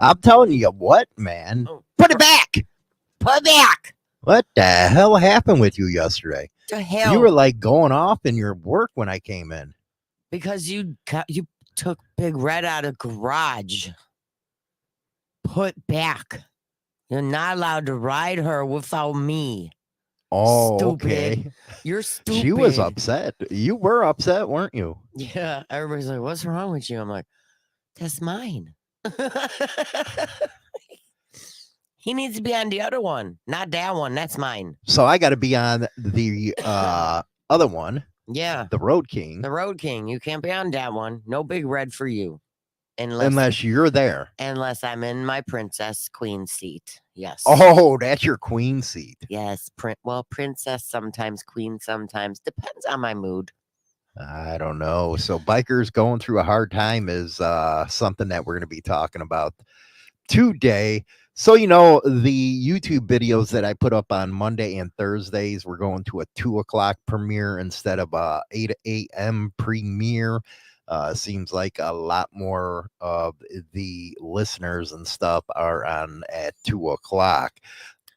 I'm telling you what, man. Oh, Put it back. put it back. What the hell happened with you yesterday? The You were hell? like going off in your work when I came in. Because you took Big Red out of garage. Put back. You're not allowed to ride her without me. Oh, Stupid. okay. You're stupid. She was upset. You were upset, weren't you? Yeah. Everybody's like, what's wrong with you? I'm like, that's mine. He needs to be on the other one, not that one. That's mine. So I got to be on the other one, Yeah. the Road King, The Road King. You can't be on that one. No Big Red for you. Unless you're there. I'm in my princess queen seat. Yes. Oh, that's your queen seat. Yes. Princess sometimes, queen sometimes. Depends on my mood. I don't know. So bikers going through a hard time is something that we're going to be talking about today. So, the YouTube videos that I put up on Monday and Thursdays, we're going to a 2:00 premiere instead of a 8 a.m. premiere. Seems like a lot more of the listeners and stuff are on at 2:00.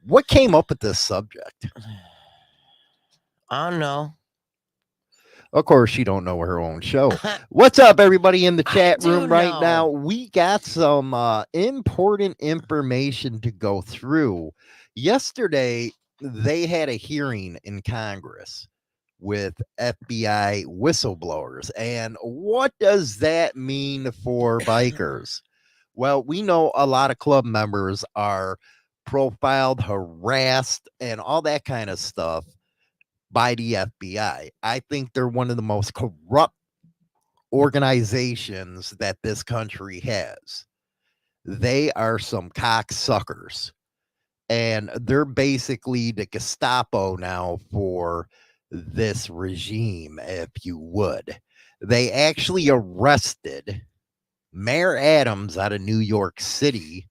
What came up with this subject? I don't know. Of course, she don't know her own show. What's up, everybody in the chat room right know. now? We got some important information to go through. Yesterday, they had a hearing in Congress with FBI whistleblowers. And what does that mean for bikers? Well, we know a lot of club members are profiled, harassed, and all that kind of stuff by the FBI. I think they're one of the most corrupt organizations that this country has. They are some cocksuckers. And they're basically the Gestapo now for this regime, if you would. They actually arrested Mayor Adams out of New York City,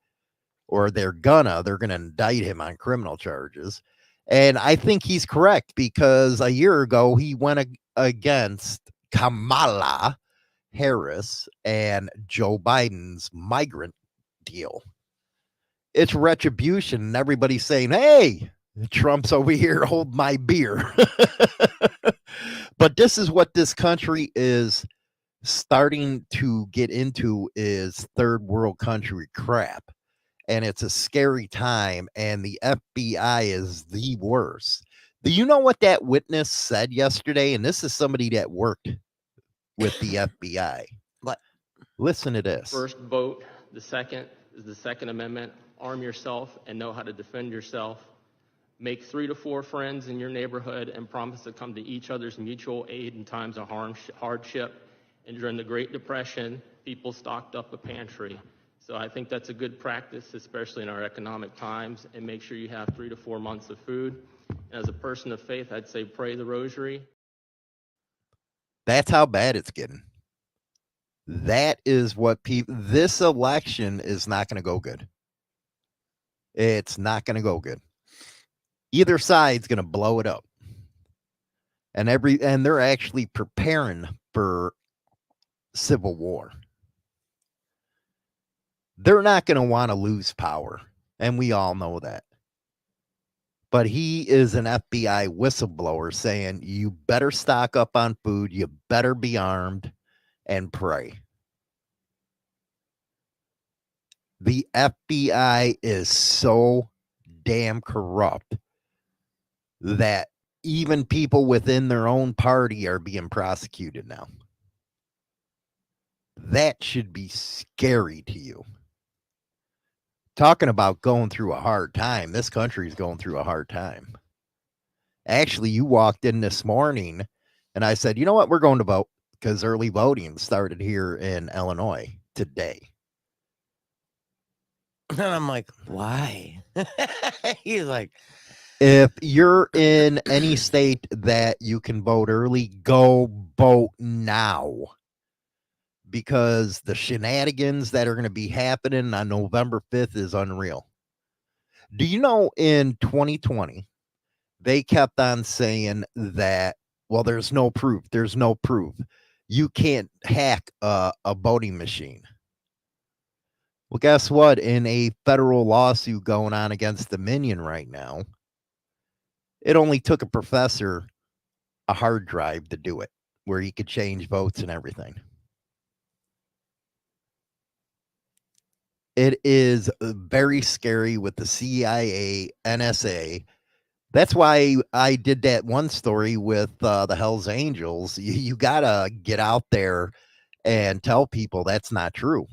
or they're gonna indict him on criminal charges. And I think he's correct because a year ago he went against Kamala Harris and Joe Biden's migrant deal. It's retribution, and everybody's saying, hey, Trump's over here, hold my beer. But this is what this country is starting to get into, is third world country crap. And it's a scary time, and the FBI is the worst. Do you know what that witness said yesterday? And this is somebody that worked with the FBI. What? Listen to this. First, vote. The second is the Second Amendment. Arm yourself and know how to defend yourself. Make 3 to 4 friends in your neighborhood and promise to come to each other's mutual aid in times of hardship. And during the Great Depression, people stocked up a pantry. So I think that's a good practice, especially in our economic times, and make sure you have 3 to 4 months of food. And as a person of faith, I'd say pray the rosary. That's how bad it's getting. That is what this election is not going to go good. It's not going to go good. Either side's going to blow it up. And they're actually preparing for civil war. They're not going to want to lose power, and we all know that. But he is an FBI whistleblower saying you better stock up on food, you better be armed, and pray. The FBI is so damn corrupt that even people within their own party are being prosecuted now. That should be scary to you. Talking about going through a hard time, this country is going through a hard time. Actually, you walked in this morning and I said, you know what, we're going to vote, because early voting started here in Illinois today. And I'm like, why? He's like, if you're in any state that you can vote early, go vote now. Because the shenanigans that are going to be happening on November 5th is unreal. Do you know in 2020, they kept on saying that, well, there's no proof. There's no proof. You can't hack a voting machine. Well, guess what? In a federal lawsuit going on against Dominion right now, it only took a professor a hard drive to do it, where he could change votes and everything. It is very scary with the CIA, NSA. That's why I did that one story with the Hells Angels. You got to get out there and tell people that's not true,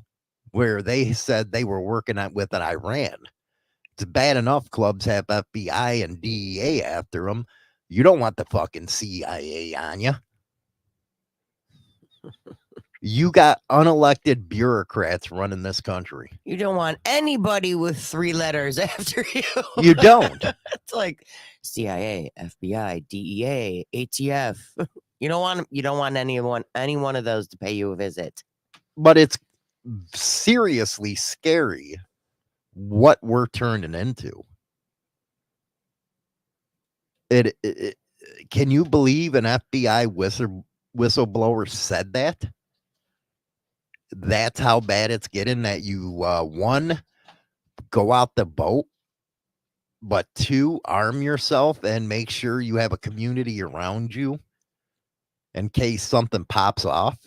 where they said they were working with an Iran. It's bad enough clubs have FBI and DEA after them. You don't want the fucking CIA on you. You got unelected bureaucrats running this country. You don't want anybody with 3 letters after you. You don't. It's like CIA, FBI, DEA, ATF. You don't want any one of those to pay you a visit. But it's seriously scary what we're turning into. It can you believe an FBI whistleblower said that? That's how bad it's getting, that you, one, go out the boat, but two, arm yourself and make sure you have a community around you in case something pops off.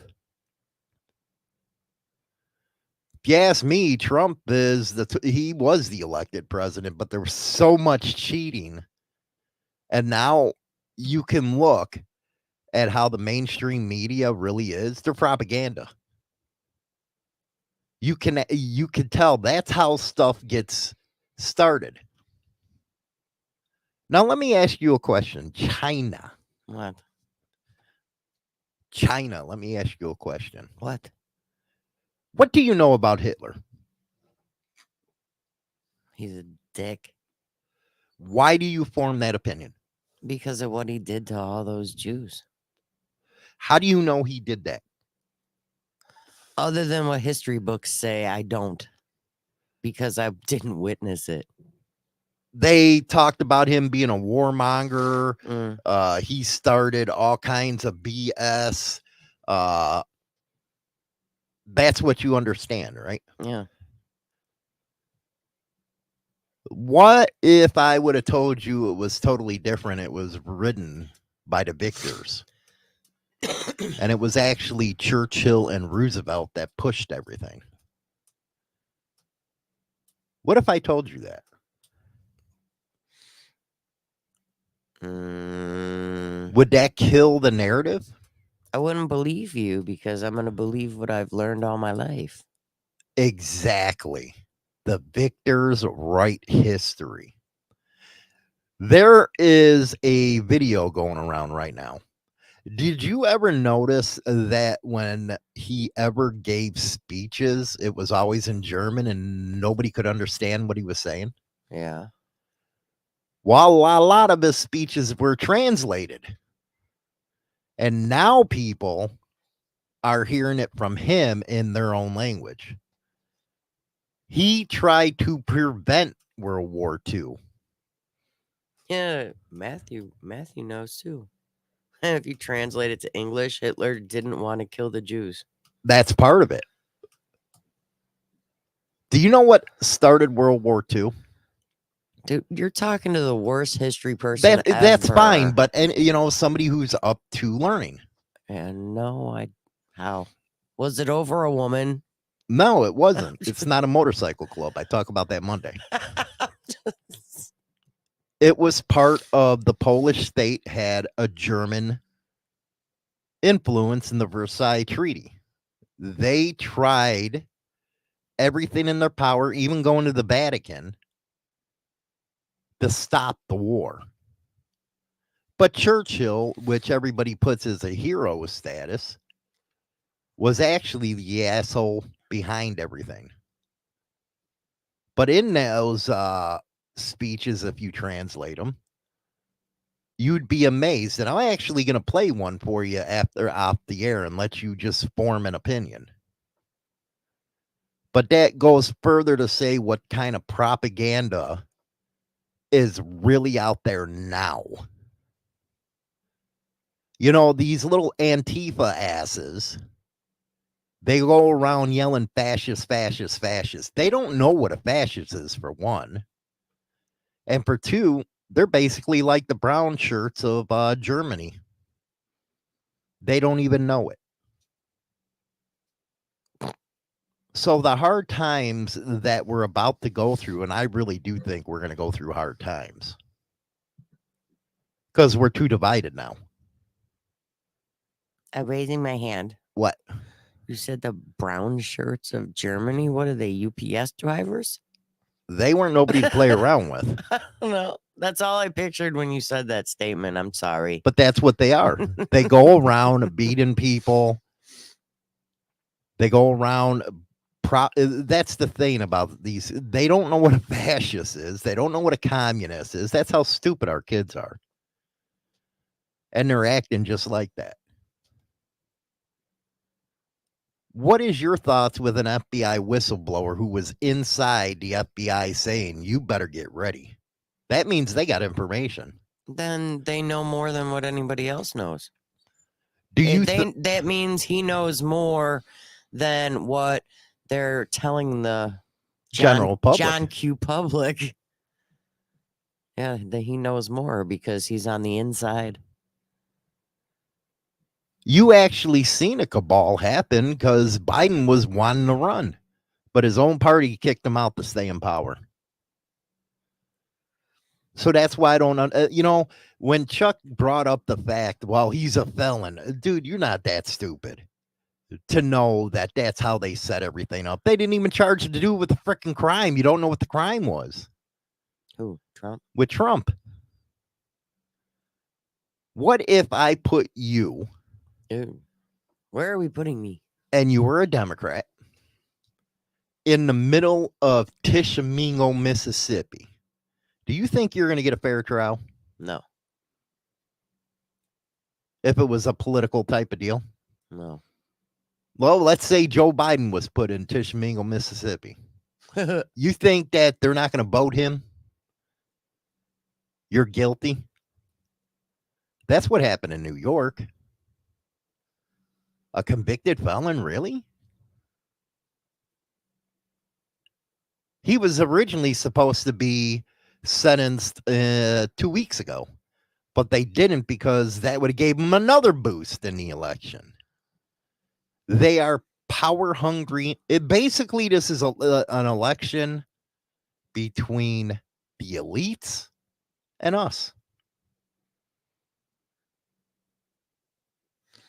If you ask me, Trump he was the elected president, but there was so much cheating. And now you can look at how the mainstream media really is. They're propaganda. You can tell that's how stuff gets started. Now let me ask you a question. China. What? China, let me ask you a question. What? What do you know about Hitler? He's a dick. Why do you form that opinion? Because of what he did to all those Jews. How do you know he did that? Other than what history books say, I don't. Because I didn't witness it. They talked about him being a warmonger. Mm. He started all kinds of BS. That's what you understand, right? Yeah. What if I would have told you it was totally different? It was written by the victors. And it was actually Churchill and Roosevelt that pushed everything. What if I told you that? Would that kill the narrative? I wouldn't believe you because I'm going to believe what I've learned all my life. Exactly. The victors write history. There is a video going around right now. Did you ever notice that when he ever gave speeches, it was always in German and nobody could understand what he was saying? Yeah. Well, a lot of his speeches were translated. And now people are hearing it from him in their own language. He tried to prevent World War II. Yeah, Matthew knows too. If you translate it to English, Hitler didn't want to kill the Jews. That's part of it. Do you know what started World War II? Dude, you're talking to the worst history person That's ever. fine, but somebody who's up to learning. And no, how? Was it over a woman? No, it wasn't. It's not a motorcycle club. I talk about that Monday. It was part of the Polish state had a German influence in the Versailles Treaty. They tried everything in their power, even going to the Vatican, to stop the war. But Churchill, which everybody puts as a hero status, was actually the asshole behind everything. But in those speeches, if you translate them, you'd be amazed. And I'm actually going to play one for you after off the air and let you just form an opinion. But that goes further to say what kind of propaganda is really out there now. You know, these little Antifa asses They go around yelling fascist, fascist, fascist. They don't know what a fascist is, for one. And for two, they're basically like the brown shirts of Germany. They don't even know it. So the hard times that we're about to go through, and I really do think we're going to go through hard times because we're too divided now. I'm raising my hand. What? You said the brown shirts of Germany. What are they, UPS drivers? They weren't nobody to play around with. I don't know. That's all I pictured when you said that statement. I'm sorry. But that's what they are. They go around beating people. They go around. That's the thing about these. They don't know what a fascist is. They don't know what a communist is. That's how stupid our kids are. And they're acting just like that. What is your thoughts with an FBI whistleblower who was inside the FBI saying, you better get ready? That means they got information. Then they know more than what anybody else knows. Do you that means he knows more than what they're telling the general public? John Q public. Yeah, that he knows more because he's on the inside. You actually seen a cabal happen because Biden was wanting to run, but his own party kicked him out to stay in power. So that's why I don't, when Chuck brought up the fact, well, he's a felon. Dude, you're not that stupid to know that that's how they set everything up. They didn't even charge him to do with the freaking crime. You don't know what the crime was. Who? Trump? With Trump. What if I put you... Dude, where are we putting me? And you were a Democrat in the middle of Tishomingo, Mississippi. Do you think you're going to get a fair trial? No. If it was a political type of deal? No. Well, let's say Joe Biden was put in Tishomingo, Mississippi. You think that they're not going to vote him? You're guilty? That's what happened in New York. A convicted felon, really? He was originally supposed to be sentenced 2 weeks ago, but they didn't because that would have gave him another boost in the election. They are power hungry. Basically, this is an election between the elites and us.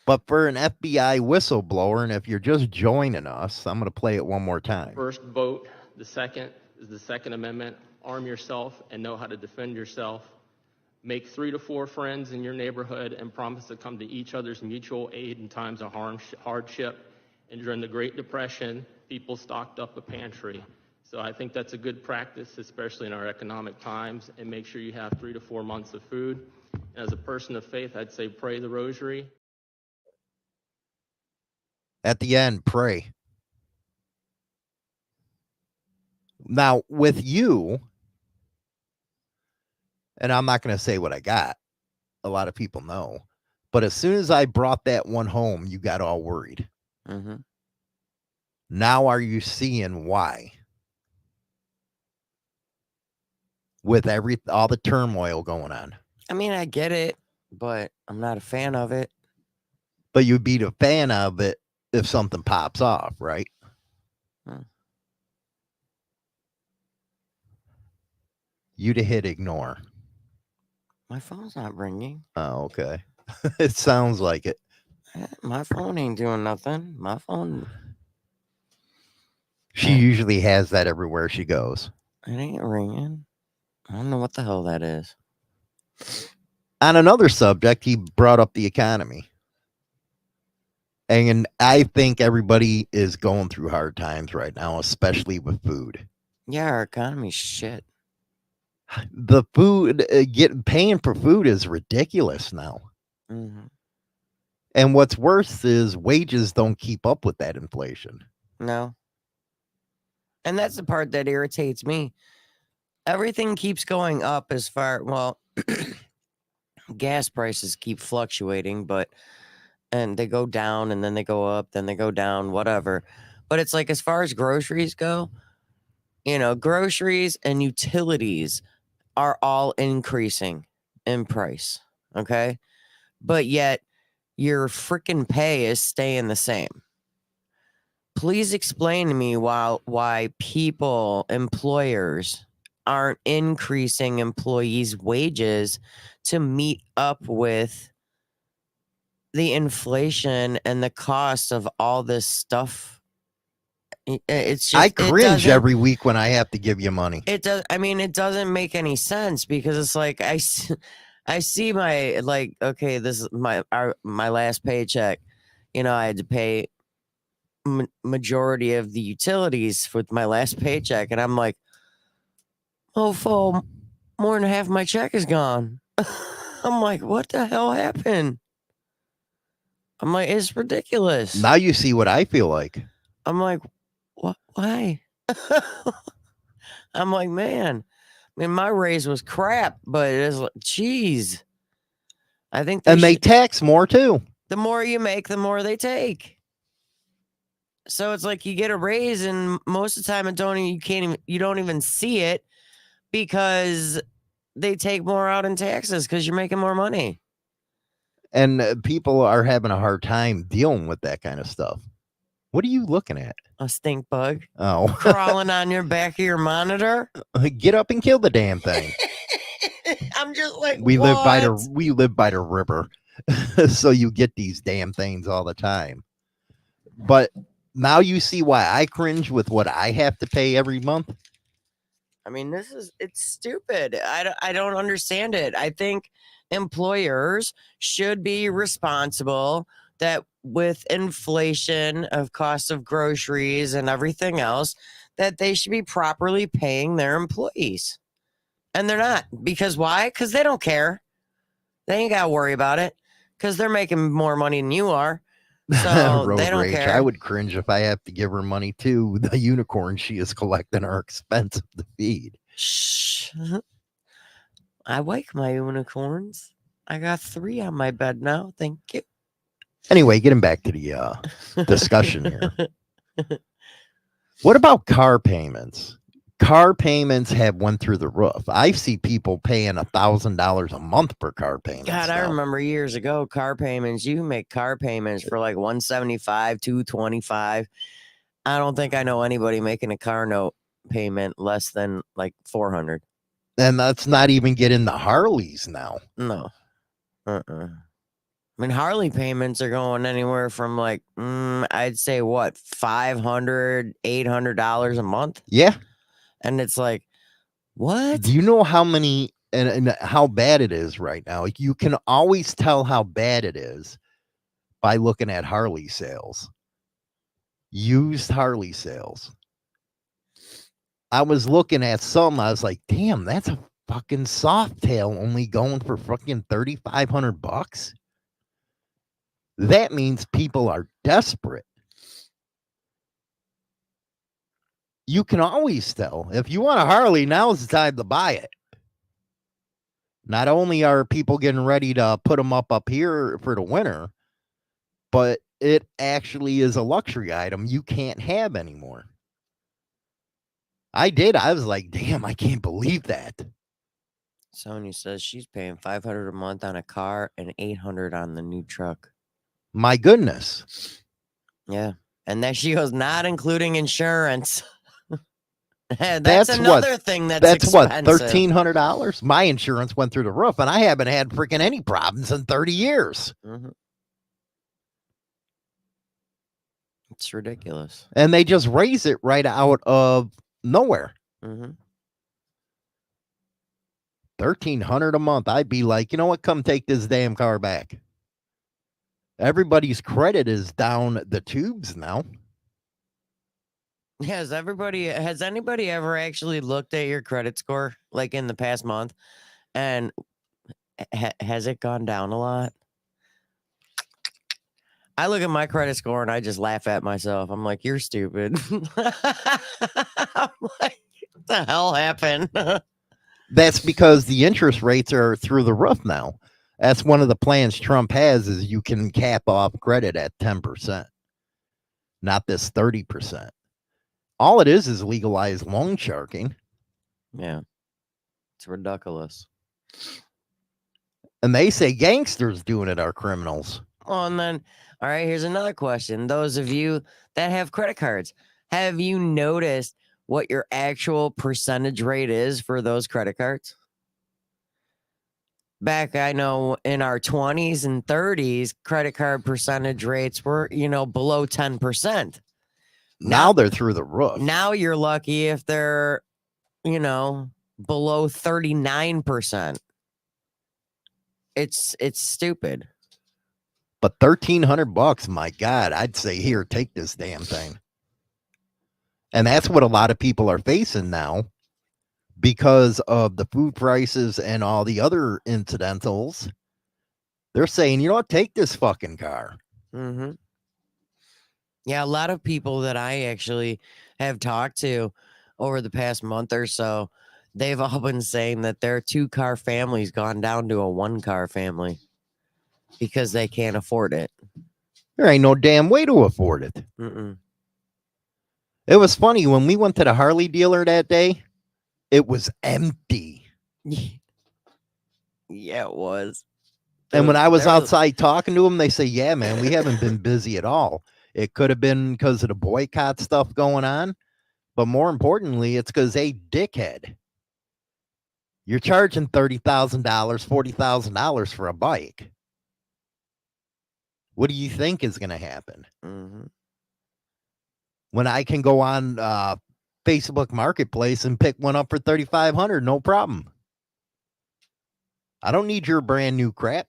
But for an FBI whistleblower, and if you're just joining us, I'm going to play it one more time. First vote. The second is the Second Amendment. Arm yourself and know how to defend yourself. Make 3 to 4 friends in your neighborhood and promise to come to each other's mutual aid in times of hardship. And during the Great Depression, people stocked up a pantry. So I think that's a good practice, especially in our economic times, and make sure you have 3 to 4 months of food. And as a person of faith, I'd say pray the rosary. At the end, pray. Now, with you, and I'm not going to say what I got. A lot of people know. But as soon as I brought that one home, you got all worried. Mm-hmm. Now are you seeing why? With all the turmoil going on. I mean, I get it, but I'm not a fan of it. But you'd be a fan of it if something pops off, right? You'd have hit ignore. My phone's not ringing. Oh, okay. It sounds like it. My phone ain't doing nothing. My phone. She usually has that everywhere she goes. It ain't ringing. I don't know what the hell that is. On another subject, he brought up the economy. And I think everybody is going through hard times right now, especially with food. Yeah, our economy's shit. The food, paying for food is ridiculous now. Mm-hmm. And what's worse is wages don't keep up with that inflation. No. And that's the part that irritates me. Everything keeps going up as far, well, gas prices keep fluctuating, but and they go down and then they go up, then they go down, whatever. But it's like, as far as groceries go, groceries and utilities are all increasing in price. Okay. But yet your freaking pay is staying the same. Please explain to me why employers aren't increasing employees' wages to meet up with the inflation and the cost of all this stuff. It's just, I cringe every week when I have to give you money. It does. I mean, it doesn't make any sense, because it's like I see my, like, okay, this is my last paycheck. I had to pay majority of the utilities with my last paycheck, and I'm like, oh, full, more than half my check is gone. I'm like, what the hell happened? I'm like, it's ridiculous. Now you see what I feel like. I'm like, what? Why? I'm like, man, I mean, my raise was crap, but it's like, geez. I think they tax more too. The more you make, the more they take. So it's like you get a raise, and most of the time you don't even see it, because they take more out in taxes because you're making more money. And people are having a hard time dealing with that kind of stuff. What are you looking at? A stink bug. Oh. Crawling on your back of your monitor. Get up and kill the damn thing. I'm just like, we live by the river. So you get these damn things all the time. But now you see why I cringe with what I have to pay every month. I mean, it's stupid. I don't understand it. I think employers should be responsible that with inflation of cost of groceries and everything else, that they should be properly paying their employees. And they're not. Because why? Because they don't care. They ain't got to worry about it, because they're making more money than you are. So they don't care. I would cringe if I have to give her money too. The unicorn she is collecting are expensive to feed. Shh. I like my unicorns. I got 3 on my bed now. Thank you. Anyway, getting back to the discussion here. What about car payments? Car payments have went through the roof. I see people paying $1,000 a month per car payment. God, I remember years ago, car payments. You can make car payments for like $175, $225. I don't think I know anybody making a car note payment less than like $400. And that's not even getting the Harleys now. No. I mean, Harley payments are going anywhere from like, I'd say what, $500, $800 a month? Yeah. And it's like, what? Do you know how many and how bad it is right now? You can always tell how bad it is by looking at Harley sales. Used Harley sales. I was looking at some, I was like, damn, that's a fucking soft tail only going for fucking $3,500. That means people are desperate. You can always tell. If you want a Harley, now's the time to buy it. Not only are people getting ready to put them up here for the winter, but it actually is a luxury item you can't have anymore. I was like, damn, I can't believe that. Sonia says she's paying $500 a month on a car and $800 on the new truck. My goodness. Yeah. And then she goes, not including insurance. That's another thing that's expensive. What, $1,300? My insurance went through the roof, and I haven't had freaking any problems in 30 years. Mm-hmm. It's ridiculous. And they just raise it right out of nowhere. Mm-hmm. $1,300 a month. I'd be like, you know what? Come take this damn car back. Everybody's credit is down the tubes now. Has anybody ever actually looked at your credit score, like in the past month, and has it gone down a lot? I look at my credit score and I just laugh at myself. I'm like, you're stupid. I'm like, what the hell happened? That's because the interest rates are through the roof now. That's one of the plans Trump has is you can cap off credit at 10%, not this 30%. All it is legalized loan sharking. Yeah. It's ridiculous. And they say gangsters doing it are criminals. Well, and then, all right, here's another question. Those of you that have credit cards, have you noticed what your actual percentage rate is for those credit cards? Back, I know in our 20s and 30s, credit card percentage rates were, below 10%. Now they're through the roof. Now you're lucky if they're, below 39%. It's stupid. But $1,300, my God, I'd say, here, take this damn thing. And that's what a lot of people are facing now because of the food prices and all the other incidentals. They're saying, you know what, take this fucking car. Mm-hmm. Yeah, a lot of people that I actually have talked to over the past month or so, they've all been saying that their 2-car family's gone down to a 1-car family because they can't afford it. There ain't no damn way to afford it. Mm-mm. It was funny when we went to the Harley dealer that day, it was empty. Yeah, it was. And when I was outside talking to them, they say, yeah, man, we haven't been busy at all. It could have been because of the boycott stuff going on. But more importantly, it's because, hey, dickhead, you're charging $30,000, $40,000 for a bike. What do you think is going to happen? Mm-hmm. When I can go on Facebook Marketplace and pick one up for $3,500, no problem. I don't need your brand new crap.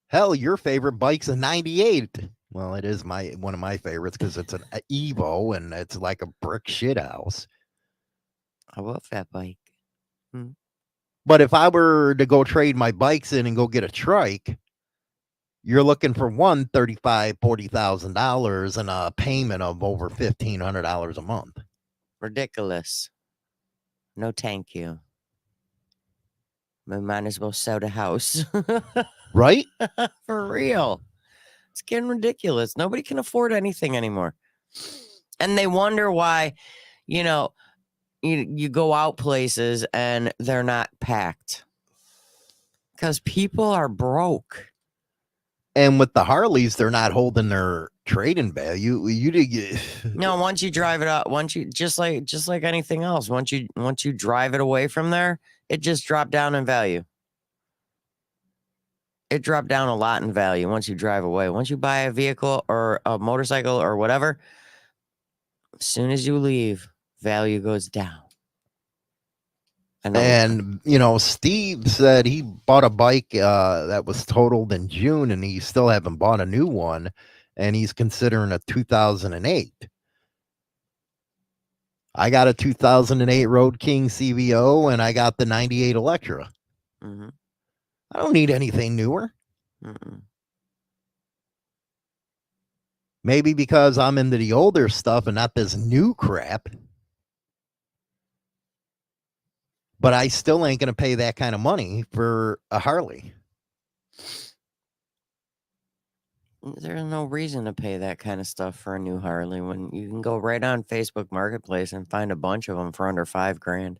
Hell, your favorite bike's a 98. Well, it is one of my favorites because it's an Evo and it's like a brick shit house. I love that bike. But if I were to go trade my bikes in and go get a trike, you're looking for $35,000, $40,000 and a payment of over $1,500 a month. Ridiculous. No, thank you. We might as well sell the house. Right? For real. It's getting ridiculous. Nobody can afford anything anymore. And they wonder why, you go out places and they're not packed. Because people are broke. And with the Harleys, they're not holding their trading value. No, once you drive it out, just like anything else, once you drive it away from there, it just dropped down in value. It dropped down a lot in value once you drive away. Once you buy a vehicle or a motorcycle or whatever, as soon as you leave, value goes down. And, Steve said he bought a bike that was totaled in June and he still haven't bought a new one. And he's considering a 2008. I got a 2008 Road King CVO and I got the 98 Electra. Mm-hmm. I don't need anything newer. Mm-mm. Maybe because I'm into the older stuff and not this new crap. But I still ain't going to pay that kind of money for a Harley. There's no reason to pay that kind of stuff for a new Harley when you can go right on Facebook Marketplace and find a bunch of them for under $5,000.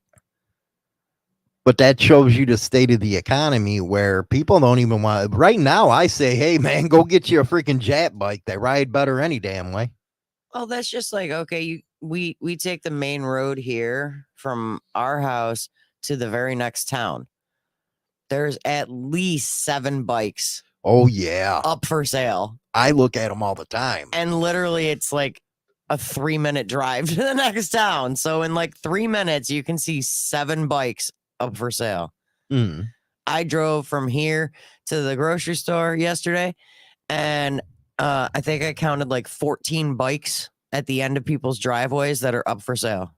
But that shows you the state of the economy where people don't even want. Right now, I say, hey, man, go get you a freaking Jap bike. They ride better any damn way. Well, that's just like, okay, we take the main road here from our house to the very next town. There's at least 7 bikes. Oh, yeah. Up for sale. I look at them all the time. And literally, it's like a 3-minute drive to the next town. So in like 3 minutes, you can see 7 bikes up for sale. I drove from here to the grocery store yesterday, and I think I counted like 14 bikes at the end of people's driveways that are up for sale.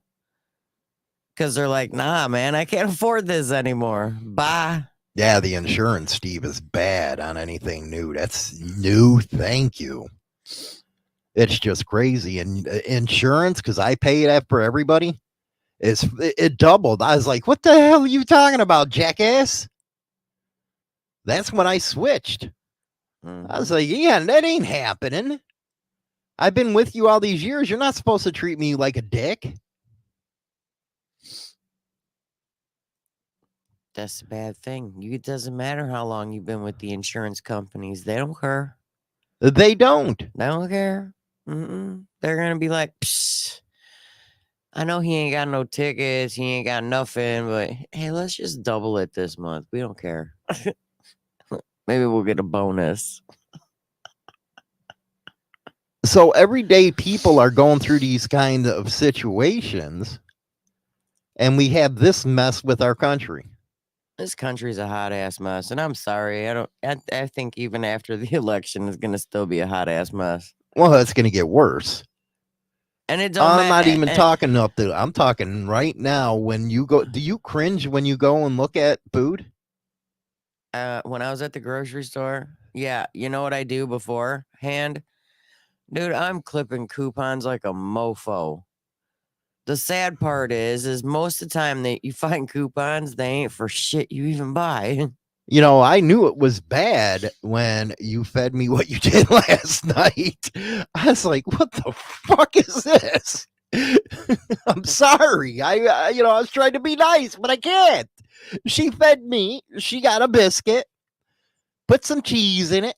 Because they're like, nah, man, I can't afford this anymore. Bye. Yeah, the insurance, Steve, is bad on anything new. That's new. Thank you. It's just crazy. And insurance, because I pay that for everybody, it doubled. I was like, what the hell are you talking about, jackass? That's when I switched. I was Mhm. like, yeah, that ain't happening. I've been with you all these years. You're not supposed to treat me like a dick. That's a bad thing. It doesn't matter how long you've been with the insurance companies. They don't care. They don't. They don't care. They're going to be like, psst, I know he ain't got no tickets. He ain't got nothing, but hey, let's just double it this month. We don't care. Maybe we'll get a bonus. So everyday people are going through these kind of situations, and we have this mess with our country. This country's a hot ass mess, and I'm sorry. I think even after the election, it's gonna still be a hot ass mess. Well, it's going to get worse. And it don't I'm not matter. even talking up to. I'm talking right now. When you go, do you cringe when you go and look at food? When I was at the grocery store, yeah, you know what I do beforehand, dude? I'm clipping coupons like a mofo. The sad part is most of the time that you find coupons, they ain't for shit you even buy. You know, I knew it was bad when you fed me what you did last night. I was like, what the fuck is this? I'm sorry. I was trying to be nice, but I can't. She fed me. She got a biscuit, put some cheese in it,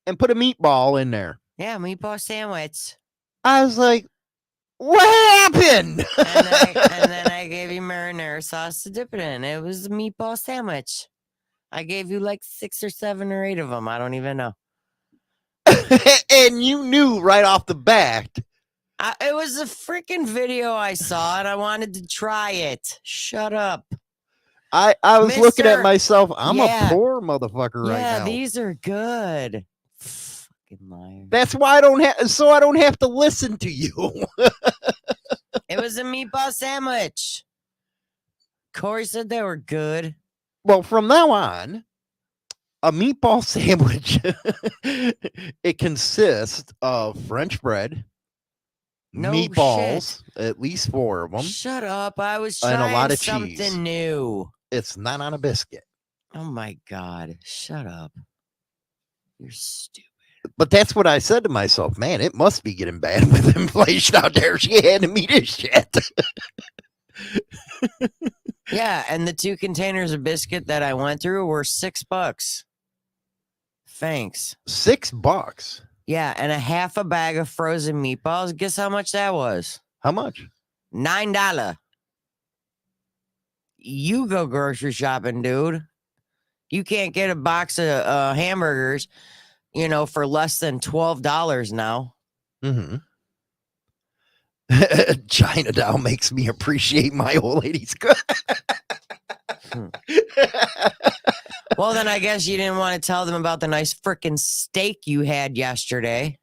and put a meatball in there. Yeah, meatball sandwich. I was like, what happened? And then I gave you marinara sauce to dip it in. It was a meatball sandwich. I gave you like 6 or 7 or 8 of them. I don't even know. And you knew right off the bat. It was a freaking video I saw, and I wanted to try it. Shut up. I was looking at Mister- myself. I'm Yeah. a poor motherfucker right now. Yeah, these are good. Fucking liar. That's why I don't have to listen to you. It was a meatball sandwich. Corey said they were good. Well, from now on, a meatball sandwich, it consists of French bread, No meatballs, at least 4 of them. Shut up. I was And trying a lot of something cheese. new. It's not on a biscuit. Oh my God. Shut up. You're stupid. But that's what I said to myself. Man, it must be getting bad with inflation out there. She handed me this shit. Yeah, and the 2 containers of biscuit that I went through were $6. Thanks. $6. Yeah, and a half a bag of frozen meatballs. Guess how much that was? How much? $9. You go grocery shopping, dude. You can't get a box of hamburgers, for less than $12 now. Mm-hmm. Chinatown makes me appreciate my old lady's good. Well, then I guess you didn't want to tell them about the nice freaking steak you had yesterday.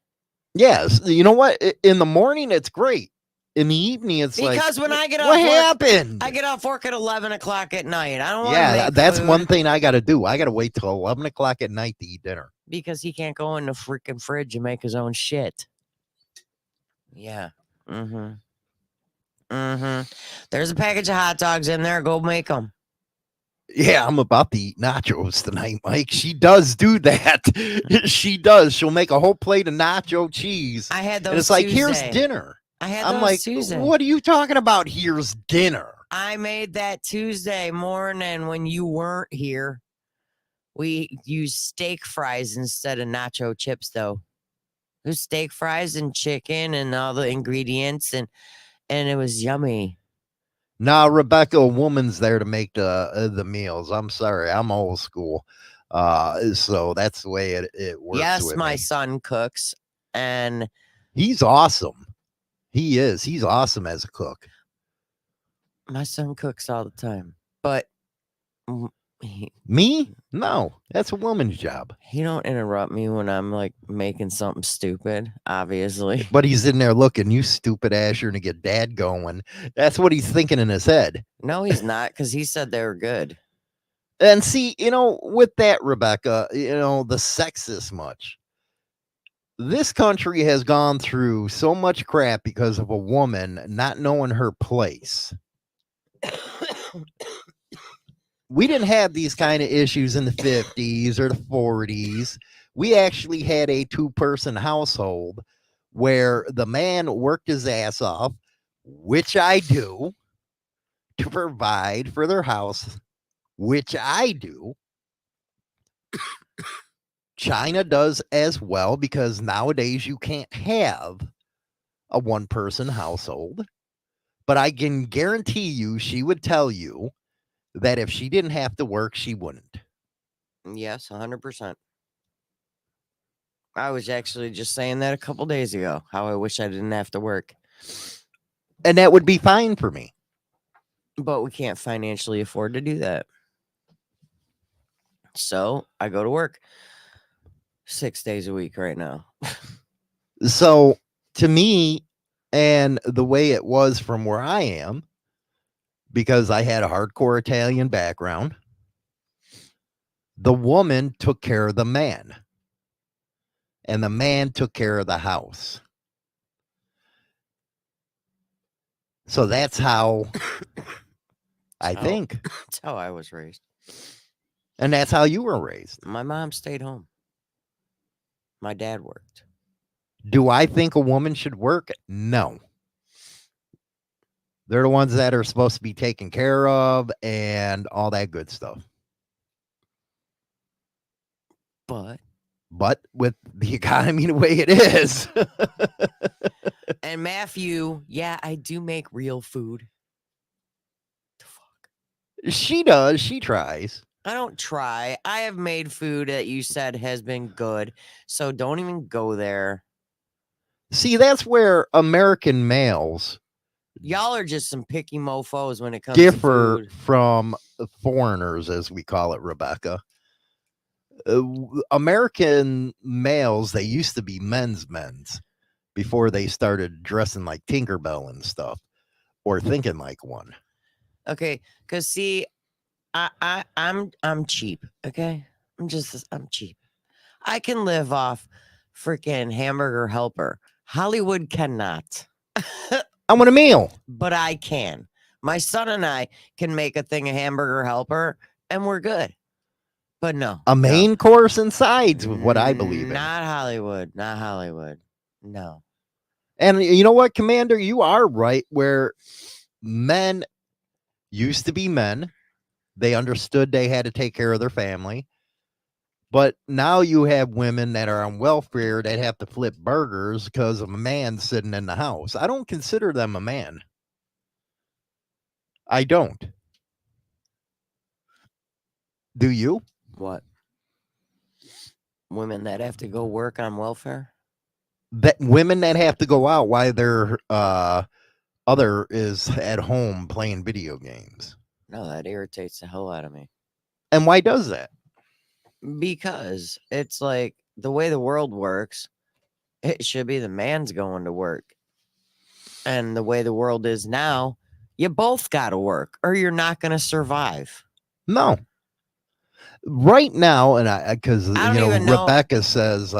Yes. You know what? In the morning, it's great. In the evening, it's because like, when I get off what work, happened? I get off work at 11 o'clock at night. I don't want to Yeah, make that's food one thing I got to do. I got to wait till 11 o'clock at night to eat dinner. because he can't go in the freaking fridge and make his own shit. Yeah. Mm-hmm. There's a package of hot dogs in there. Go make them. Yeah, I'm about to eat nachos tonight, Mike. She does do that. She does. She'll make a whole plate of nacho cheese. I had those And it's like, Tuesday. here's dinner. I had I'm those like, Tuesday. what are you talking about? Here's dinner. I made that Tuesday morning when you weren't here. We used steak fries instead of nacho chips, though. It was steak fries and chicken and all the ingredients, and it was yummy. Now, Rebecca, a woman's there to make the meals. I'm sorry, I'm old school. So that's the way it works. Yes, with my me. son cooks, and He's awesome. He is. He's awesome as a cook. my son cooks all the time. But Me? No, that's a woman's job. he don't interrupt me when I'm like making something stupid, obviously. But he's in there looking, you stupid ass, you're gonna get dad going. That's what he's thinking in his head. No, he's not, because he said they were good. And see, with that, Rebecca, the sexist much. This country has gone through so much crap because of a woman not knowing her place. we didn't have these kind of issues in the 50s or the 40s. We actually had a 2-person household where the man worked his ass off, which I do, to provide for their house, which I do. China does as well, because nowadays you can't have a 1-person household. But I can guarantee you, she would tell you that if she didn't have to work, she wouldn't. Yes, 100%. I was actually just saying that a couple days ago, how I wish I didn't have to work. And that would be fine for me. But we can't financially afford to do that. So I go to work 6 days a week right now. So to me, and the way it was from where I am, because I had a hardcore Italian background, the woman took care of the man, and the man took care of the house. So that's how I think. That's how I was raised. And that's how you were raised. My mom stayed home. My dad worked. Do I think a woman should work? No. They're the ones that are supposed to be taken care of and all that good stuff. But with the economy the way it is. And Matthew, yeah, I do make real food. The fuck? She does. She tries. I don't try. I have made food that you said has been good. So don't even go there. See, that's where American males Y'all are just some picky mofos when it comes differ to food. from foreigners, as we call it, Rebecca. American males, they used to be men's before they started dressing like Tinkerbell and stuff, or thinking like one. Okay, because see, I'm cheap. Okay, I'm cheap. I can live off freaking Hamburger Helper. Hollywood cannot. I want a meal. But I can. My son and I can make a thing of Hamburger Helper, and we're good. But no. A main course and sides with what I believe in. Not Hollywood. Not Hollywood. No. And you know what, Commander? You are right, where men used to be men. They understood they had to take care of their family. But now you have women that are on welfare that have to flip burgers because of a man sitting in the house. I don't consider them a man. I don't. Do you? What? Women that have to go work on welfare? That women that have to go out while their other is at home playing video games. No, that irritates the hell out of me. And why does that? Because it's like the way the world works, it should be the man's going to work. And the way the world is now, you both got to work or you're not going to survive. No. Right now, and because Rebecca says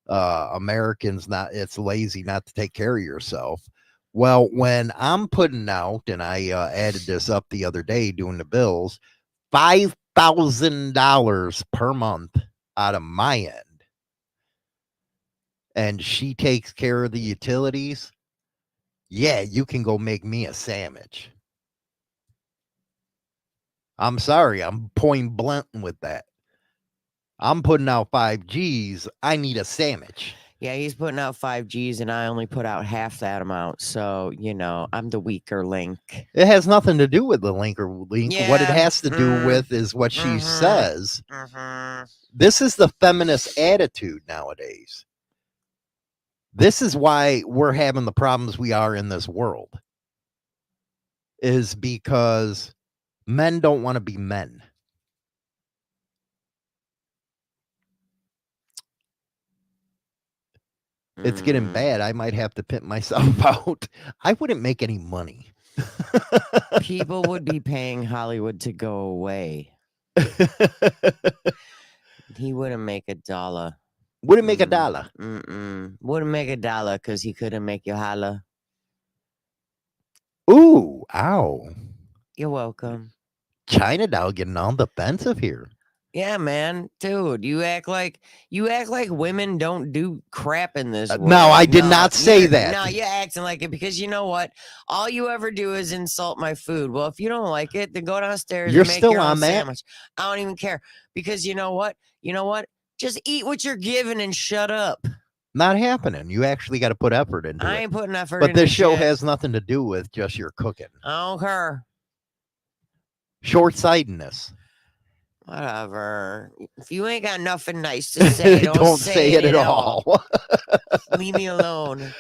Americans it's lazy not to take care of yourself. Well, when I'm putting out, and I added this up the other day doing the bills, $5,000 per month out of my end, and she takes care of the utilities. Yeah, you can go make me a sandwich. I'm sorry, I'm point blunt with that. I'm putting out 5Gs. I need a sandwich. Yeah, he's putting out 5Gs and I only put out half that amount. So, I'm the weaker link. It has nothing to do with the link. Yeah. What it has to do with is what she says. This is the feminist attitude nowadays. This is why we're having the problems we are in this world. Is because men don't want to be men. It's getting bad. I might have to pimp myself out. I wouldn't make any money. People would be paying Hollywood to go away. He wouldn't make $1. Wouldn't make $1. Wouldn't make $1 because he couldn't make you holla. Ooh, ow. You're welcome. China Doll getting all defensive here. Yeah, man, dude, you act like women don't do crap in this world. No, I did not say that. No, you're acting like it because you know what? All you ever do is insult my food. Well, if you don't like it, then go downstairs You're and make still your own on that? sandwich. I don't even care because you know what? Just eat what you're given and shut up. Not happening. You actually got to put effort into I it. ain't putting effort But into this show shit. has nothing to do with just your cooking. I don't care. Short-sightedness. Whatever. If you ain't got nothing nice to say, Don't say it at all. Leave me alone.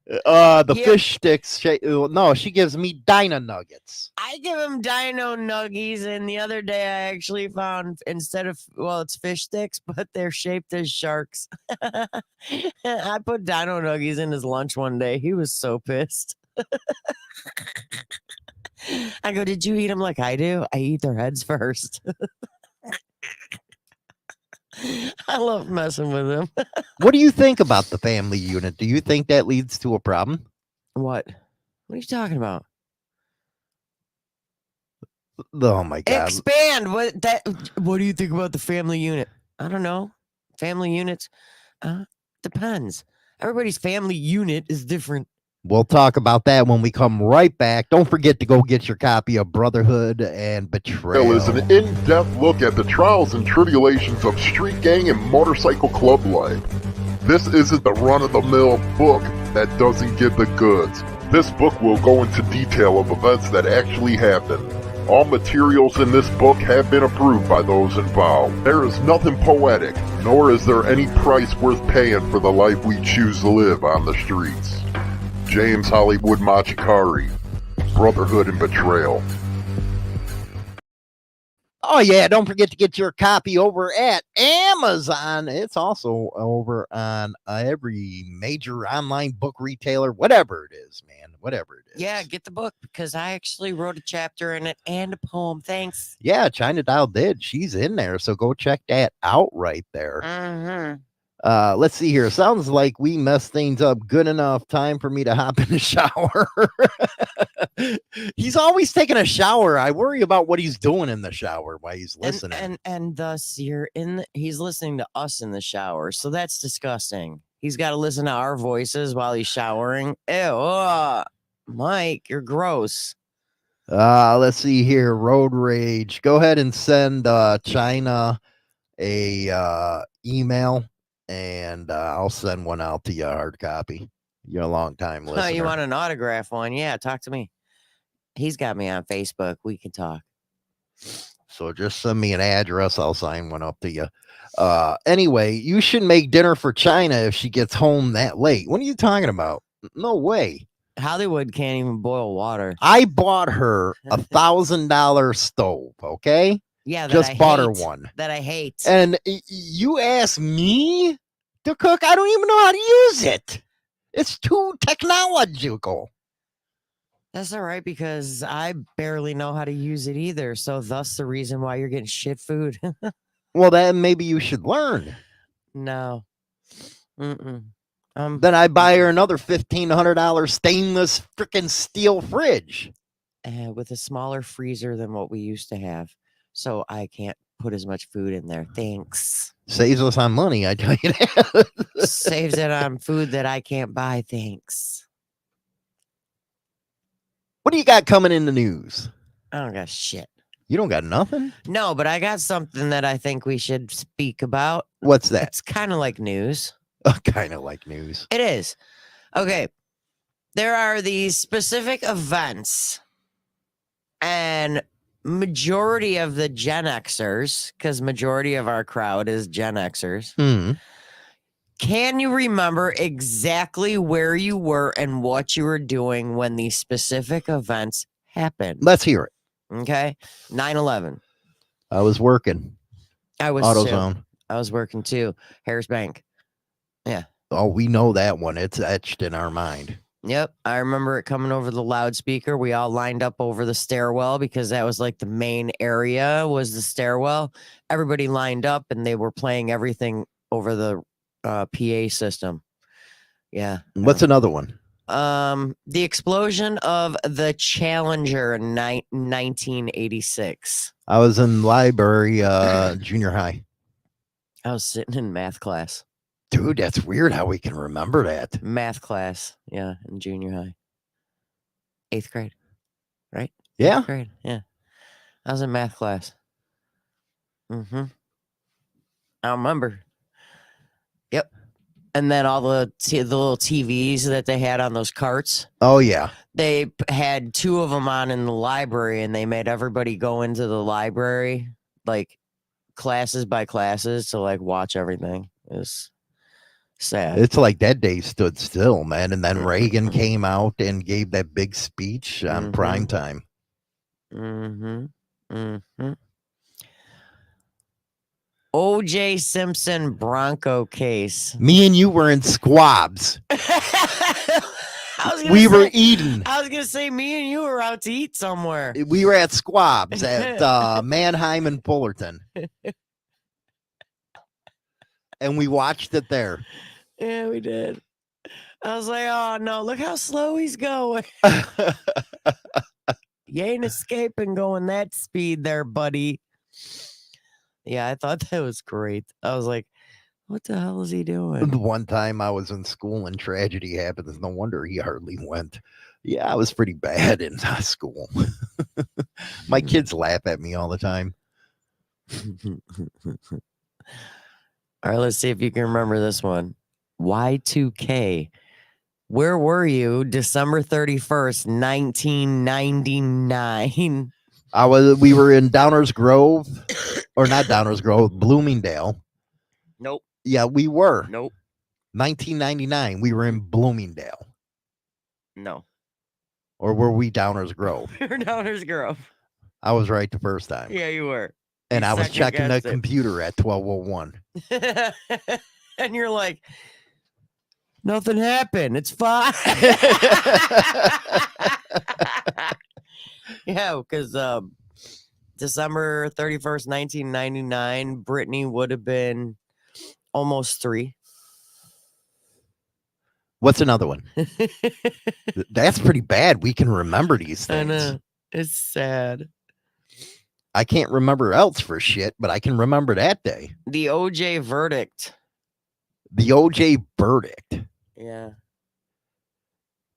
The Yeah. fish sticks. No, she gives me Dyna Nuggets. I give him dino nuggies, and the other day I actually found instead of it's fish sticks, but they're shaped as sharks. I put dino nuggies in his lunch one day. He was so pissed. I go, did you eat them like I do? I eat their heads first. I love messing with him. What do you think about the family unit? Do you think that leads to a problem? What? What are you talking about? Oh my God. Expand. What do you think about the family unit? I don't know. Family units depends. Everybody's family unit is different. We'll talk about that when we come right back. Don't forget to go get your copy of Brotherhood and Betrayal. Is an in-depth look at the trials and tribulations of street gang and motorcycle club life. This isn't the run-of-the-mill book that doesn't give the goods. This book will go into detail of events that actually happened. All materials in this book have been approved by those involved. There is nothing poetic, nor is there any price worth paying for the life we choose to live on the streets. James Hollywood Machikari, Brotherhood and Betrayal. Oh, yeah. Don't forget to get your copy over at Amazon. It's also over on every major online book retailer, whatever it is, man. Whatever it is. Yeah, get the book because I actually wrote a chapter in it and a poem. Thanks. Yeah, China Doll did. She's in there. So go check that out right there. Mm-hmm. Let's see here. Sounds like we messed things up good enough. Time for me to hop in the shower. He's always taking a shower. I worry about what he's doing in the shower while he's listening. And thus he's listening to us in the shower. So that's disgusting. He's got to listen to our voices while he's showering. Ew. Mike, you're gross. Let's see here. Road Rage. Go ahead and send China a email. And I'll send one out to you, hard copy. You're a long time listener. Oh, you want an autograph one? Yeah, talk to me. He's got me on Facebook. We can talk. So just send me an address. I'll sign one up to you. Anyway, you should make dinner for China if she gets home that late. What are you talking about? No way. Hollywood can't even boil water. I bought her $1,000 stove. Okay. Yeah, just bought her one that I hate. And you ask me to cook? I don't even know how to use it. It's too technological. That's all right because I barely know how to use it either. So thus the reason why you're getting shit food. Well, then maybe you should learn. No. Then I buy her another $1,500 stainless freaking steel fridge. With a smaller freezer than what we used to have. So I can't put as much food in there. Thanks. Saves us on money, I tell you that. Saves it on food that I can't buy. Thanks. What do you got coming in the news? I don't got shit. You don't got nothing? No, but I got something that I think we should speak about. What's that? It's kind of like news. Kind of like news. It is. Okay. There are these specific events and majority of the Gen Xers, because majority of our crowd is Gen Xers. Can you remember exactly where you were and what you were doing when these specific events happened? Let's hear it. Okay. 9/11. I was working. I was AutoZone. too. I was working too. Harris Bank. Yeah. Oh, we know that one. It's etched in our mind. Yep. I remember it coming over the loudspeaker. We all lined up over the stairwell because that was like the main area was the stairwell. Everybody lined up and they were playing everything over the PA system. Yeah. What's another one? The explosion of the Challenger in 1986. I was in library, junior high. I was sitting in math class. Dude, that's weird how we can remember that. Math class, yeah, in junior high. 8th grade, right? Yeah. 8th grade, yeah. I was in math class. I remember. Yep. And then all the little TVs that they had on those carts. Oh, yeah. They had 2 of them on in the library, and they made everybody go into the library, like classes by classes, to like watch everything. It was sad. It's like that day stood still, man. And then Reagan came out and gave that big speech on prime time. O.J. Simpson Bronco case. Me and you were in squabs. We were eating. I was gonna say, me and you were out to eat somewhere. We were at squabs at Mannheim and Fullerton. And we watched it there. Yeah, we did. I was like, oh no, look how slow he's going. You ain't escaping going that speed there, buddy. Yeah, I thought that was great. I was like, what the hell is he doing? The one time I was in school and tragedy happens. No wonder he hardly went. Yeah, I was pretty bad in school. My kids laugh at me all the time. All right, let's see if you can remember this one. Y2K. Where were you December 31st, 1999? We were in Downers Grove, or not Downers Grove, Bloomingdale. Nope. Yeah, we were. Nope. 1999, we were in Bloomingdale. No. Or were we Downers Grove? We were Downers Grove. I was right the first time. Yeah, you were. And You I was checking the second-guessed it. computer at 12:01. And you're like, nothing happened. It's fine. Yeah, because December 31st, 1999, Brittany would have been almost 3. What's another one? That's pretty bad. We can remember these I things. know. It's sad. I can't remember else for shit, but I can remember that day. The OJ verdict. The OJ verdict. Yeah.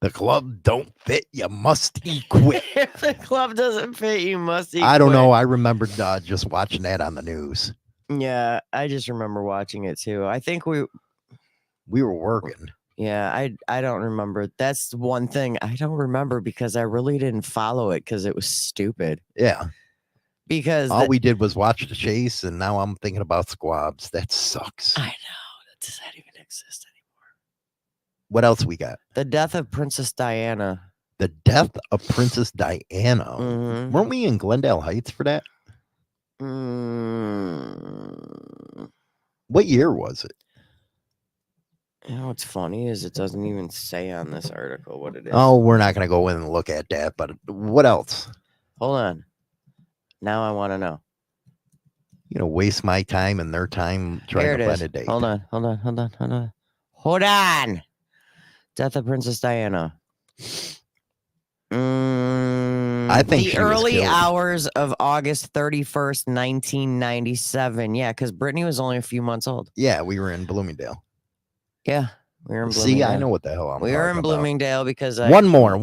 The club don't fit. You must quit. If the club doesn't fit, you must eat. I don't know. I remember just watching that on the news. Yeah, I just remember watching it too. I think we were working. Yeah, I don't remember. That's one thing I don't remember because I really didn't follow it because it was stupid. Yeah. Because all we did was watch the chase, and now I'm thinking about squabs. That sucks. I know. Does that even exist anymore? What else we got? The death of Princess Diana. The death of Princess Diana. Mhm. Weren't we in Glendale Heights for that? What year was it? You know what's funny is it doesn't even say on this article what it is. Oh, we're not going to go in and look at that, but what else? Hold on. Now I want to know. You know, waste my time and their time trying to find a date. Hold on. Death of Princess Diana. I think the she was early killed. hours of August 31st, 1997. Yeah, because Brittany was only a few months old. Yeah, we were in Bloomingdale. Yeah, we were in Bloomingdale. See, I know what the hell I'm We were in talking Bloomingdale because One more.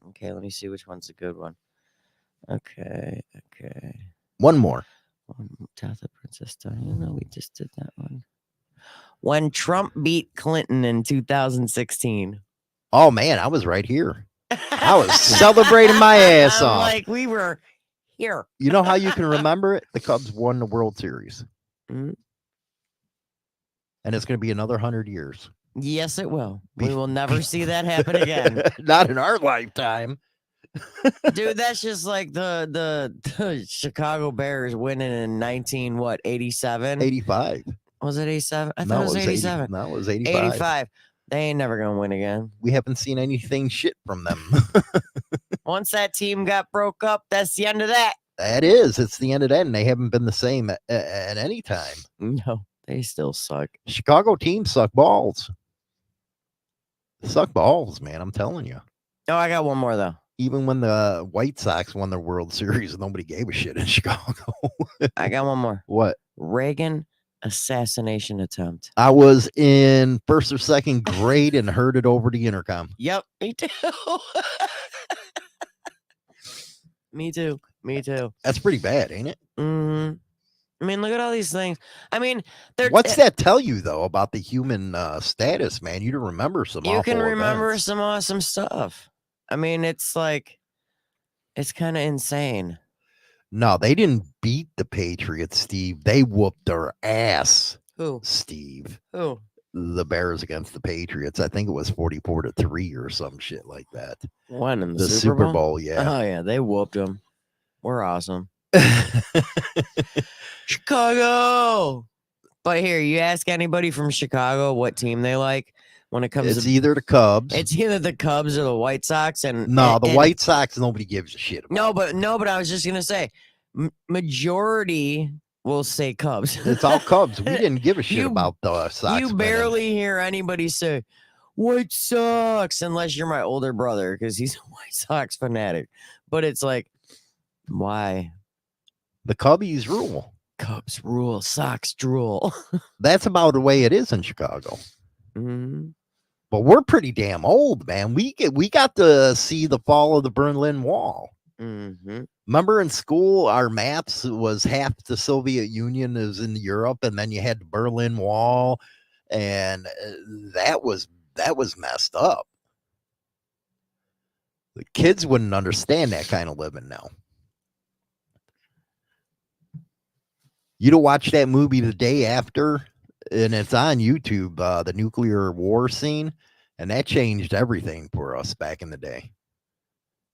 Okay, let me see which one's a good one. Okay. One more. Death of Princess Diana. We just did that one. When Trump beat Clinton in 2016. Oh man, I was right here. I was celebrating my ass off. Like we were here. You know how you can remember it? The Cubs won the World Series. Mm-hmm. And it's going to be another 100 years. Yes, it will. We will never see that happen again. Not in our lifetime. Dude, that's just like the Chicago Bears winning in 87? 85. Was it 87? I thought it was 87. No, it was 85. 85. They ain't never going to win again. We haven't seen anything shit from them. Once that team got broke up, that's the end of that. That is. It's the end of that, and they haven't been the same at any time. No, they still suck. Chicago teams suck balls. Suck balls, man. I'm telling you. Oh, I got one more though. Even when the White Sox won their World Series, nobody gave a shit in Chicago. I got one more. What? Reagan assassination attempt. I was in first or second grade and heard it over the intercom. Yep, me too. Me too. Me too. That's pretty bad, ain't it? Mm-hmm. I mean, look at all these things. I mean, what's that tell you though about the human status, man? You remember some. You can remember events. some awesome stuff. I mean, it's like, it's kind of insane. No, they didn't beat the Patriots, Steve. They whooped their ass. Who? Steve. Who? The Bears against the Patriots. I think it was 44-3 or some shit like that. When in the Super Bowl? Yeah. Oh yeah, they whooped them. We're awesome. Chicago. But here, you ask anybody from Chicago what team they like when it comes it's to either the Cubs. It's either the Cubs or the White Sox. And the White Sox, nobody gives a shit about. No, but I was just gonna say, majority will say Cubs. It's all Cubs. We didn't give a shit about the Sox. You barely hear anybody say White Sox unless you're my older brother because he's a White Sox fanatic. But it's like, why? The Cubbies rule. Cubs rule. Sox drool. That's about the way it is in Chicago. Mm-hmm. But we're pretty damn old, man. We got to see the fall of the Berlin Wall. Mm-hmm. Remember in school, our maps was half the Soviet Union is in Europe, and then you had the Berlin Wall, and that was messed up. The kids wouldn't understand that kind of living now. You to watch that movie the day after, and it's on YouTube, the nuclear war scene, and that changed everything for us back in the day.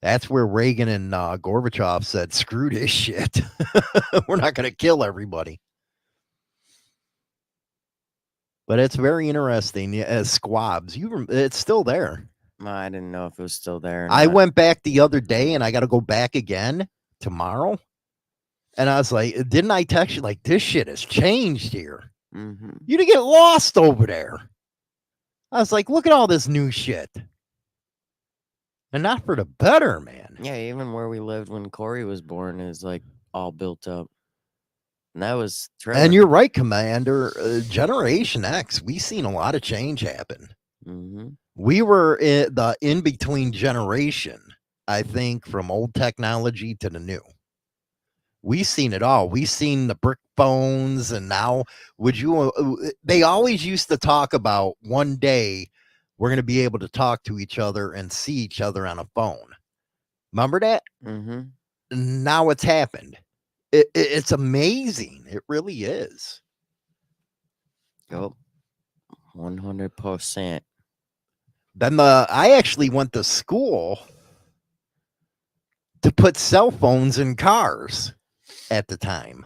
That's where Reagan and Gorbachev said, screw this shit. We're not going to kill everybody. But it's very interesting. As squabs, it's still there. I didn't know if it was still there. I went back the other day, and I got to go back again tomorrow. And I was like, didn't I text you like, this shit has changed here? Mm-hmm. You to get lost over there. I was like, look at all this new shit. And not for the better, man. Yeah, even where we lived when Corey was born is like all built up. And that was terrific. And you're right, Commander. Generation X, we seen a lot of change happen. Mm-hmm. We were in the in-between generation, I think, from old technology to the new. We seen it all. We seen the brick phones, and now they always used to talk about one day we're going to be able to talk to each other and see each other on a phone. Remember that? Mm-hmm. Now it's happened. It's amazing. It really is. Yep. 100%. Then I actually went to school to put cell phones in cars at the time.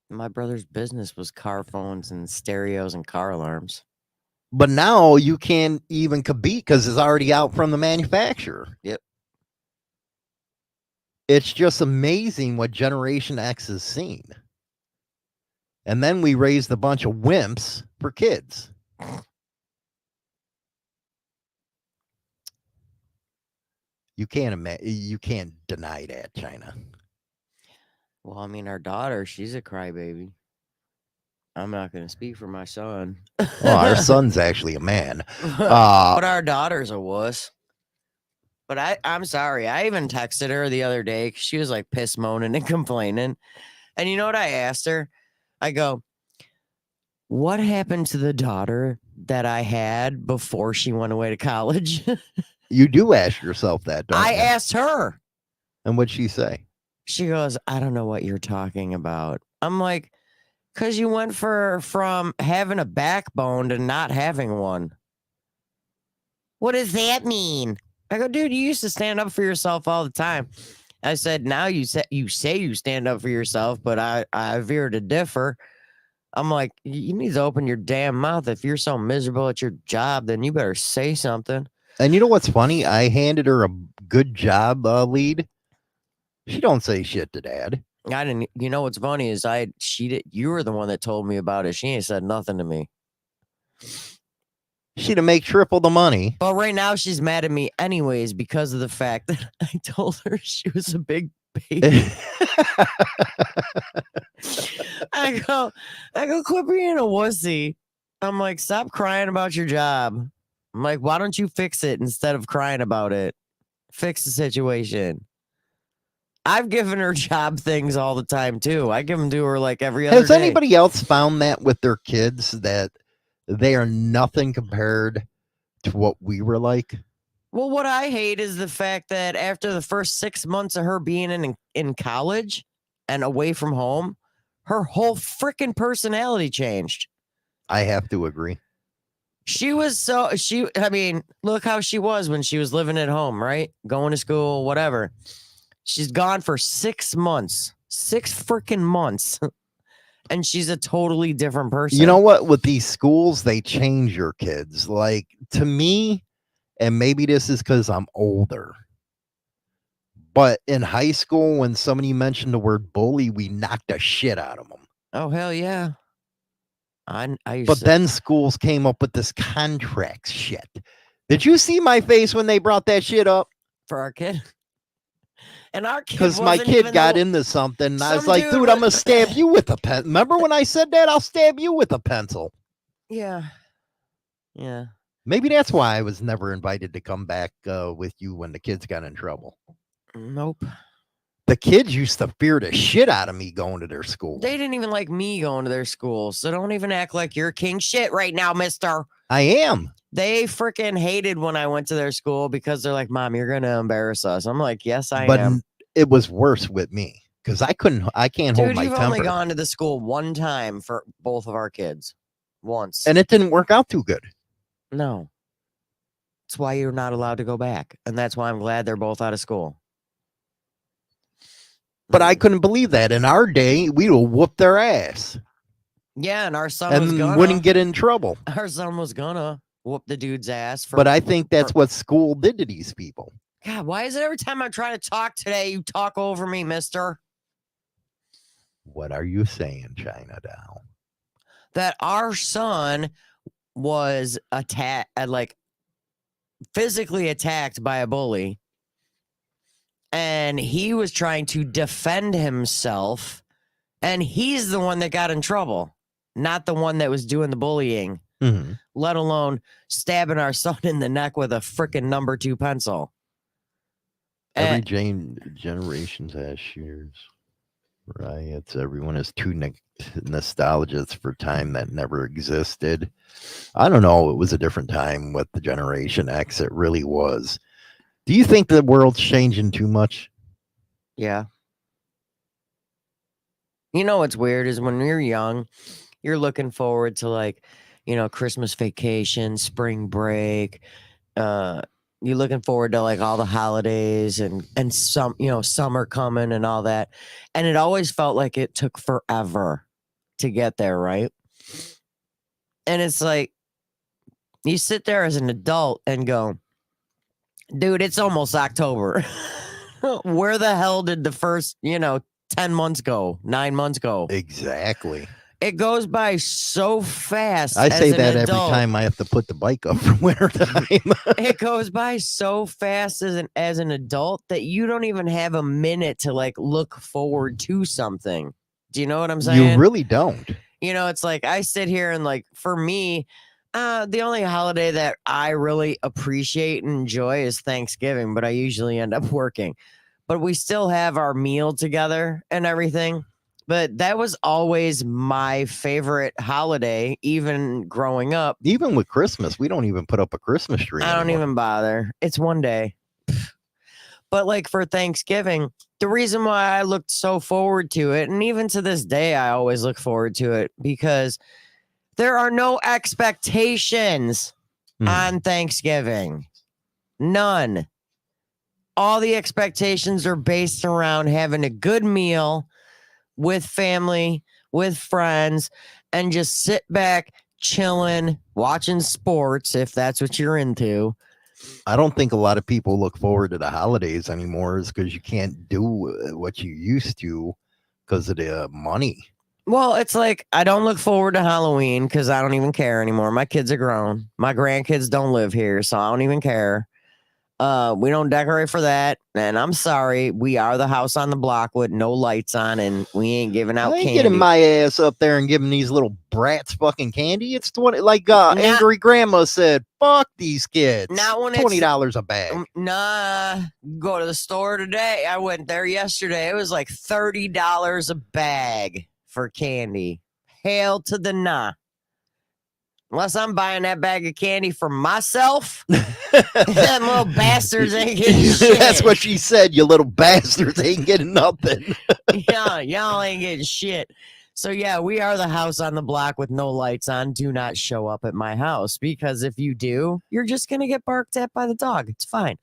My brother's business was car phones and stereos and car alarms. But now you can't even compete because it's already out from the manufacturer. Yep. It's just amazing what Generation X has seen. And then we raised a bunch of wimps for kids. You can't deny that, China. Well, I mean, our daughter, she's a crybaby. I'm not going to speak for my son. Well, our son's actually a man. But our daughter's a wuss. But I'm sorry. I even texted her the other day because she was like piss moaning and complaining. And you know what I asked her? I go, what happened to the daughter that I had before she went away to college? You do ask yourself that, don't you? I asked her. And what'd she say? She goes, I don't know what you're talking about. I'm like, because you went from having a backbone to not having one. What does that mean? I go, dude, you used to stand up for yourself all the time. I said, now you say you stand up for yourself, but I veer to differ. I'm like, you need to open your damn mouth. If you're so miserable at your job, then you better say something. And you know what's funny? I handed her a good job lead. She don't say shit to Dad. I didn't. You know what's funny is you were the one that told me about it. She ain't said nothing to me. She'd make triple the money. But right now she's mad at me anyways because of the fact that I told her she was a big baby. I go, quit being a wussy. I'm like, stop crying about your job. I'm like, why don't you fix it instead of crying about it? Fix the situation. I've given her job things all the time too. I give them to her like every other Has day. anybody else found that with their kids that they are nothing compared to what we were like? Well, what I hate is the fact that after the first 6 months of her being in college and away from home, her whole freaking personality changed. I have to agree. I mean, look how she was when she was living at home, right? Going to school, whatever. She's gone for 6 months, 6 freaking months. And she's a totally different person. You know what? With these schools, they change your kids. Like, to me, and maybe this is because I'm older, but in high school, when somebody mentioned the word bully, we knocked the shit out of them. Oh, hell yeah. But then schools came up with this contract shit. Did you see my face when they brought that shit up? For our kid? And our kid, because my kid got into something. And I was like, dude, I'm going to stab you with a pen. Remember when I said that? I'll stab you with a pencil. Yeah. Yeah. Maybe that's why I was never invited to come back with you when the kids got in trouble. Nope. The kids used to fear the shit out of me going to their school. They didn't even like me going to their school. So don't even act like you're king shit right now, mister. I am. They freaking hated when I went to their school because they're like, Mom, you're going to embarrass us. I'm like, yes, I am. But it was worse with me because I can't hold my temper. You've only gone to the school one time for both of our kids. Once. And it didn't work out too good. No. That's why you're not allowed to go back. And that's why I'm glad they're both out of school. But I couldn't believe that. In our day, we'd have whooped their ass. Yeah, and our son wouldn't get in trouble. Our son was gonna whoop the dude's ass. But I think that's what school did to these people. God, why is it every time I'm trying to talk today, you talk over me, mister? What are you saying, China Doll? That our son was physically attacked by a bully. And he was trying to defend himself. And he's the one that got in trouble, not the one that was doing the bullying, let alone stabbing our son in the neck with a freaking number 2 pencil. Every generation's has shooters, riots. Everyone is too nostalgic for time that never existed. I don't know. It was a different time with the Generation X. It really was. Do you think the world's changing too much? Yeah. You know what's weird is when you're young, you're looking forward to Christmas vacation, spring break. You're looking forward to all the holidays and summer coming and all that. And it always felt like it took forever to get there, right? And it's like you sit there as an adult and go, dude, it's almost October. Where the hell did the first, 10 months go, 9 months go? Exactly. It goes by so fast. I say that every time I have to put the bike up for winter time. It goes by so fast as an adult that you don't even have a minute to look forward to something. Do you know what I'm saying? You really don't. It's like I sit here and for me, the only holiday that I really appreciate and enjoy is Thanksgiving, but I usually end up working. But we still have our meal together and everything. But that was always my favorite holiday, even growing up. Even with Christmas, we don't even put up a Christmas tree. I don't even bother. It's one day. But for Thanksgiving, the reason why I looked so forward to it, and even to this day, I always look forward to it because there are no expectations on Thanksgiving. None. All the expectations are based around having a good meal with family, with friends, and just sit back, chilling, watching sports, if that's what you're into. I don't think a lot of people look forward to the holidays anymore is because you can't do what you used to because of the money. Well, it's like I don't look forward to Halloween because I don't even care anymore. My kids are grown. My grandkids don't live here, so I don't even care. We don't decorate for that, and I'm sorry. We are the house on the block with no lights on, and we ain't giving out I ain't candy. getting my ass up there and giving these little brats fucking candy. It's 20, like Not- Angry Grandma said, fuck these kids. Not when it's- $20 a bag. Nah, go to the store today. I went there yesterday. It was like $30 a bag for candy. Hail to the nah. Unless I'm buying that bag of candy for myself, them little bastards ain't getting shit. That's what she said. You little bastards ain't getting nothing. Yeah, y'all ain't getting shit. So yeah, we are the house on the block with no lights on. Do not show up at my house, because if you do, you're just gonna get barked at by the dog. It's fine.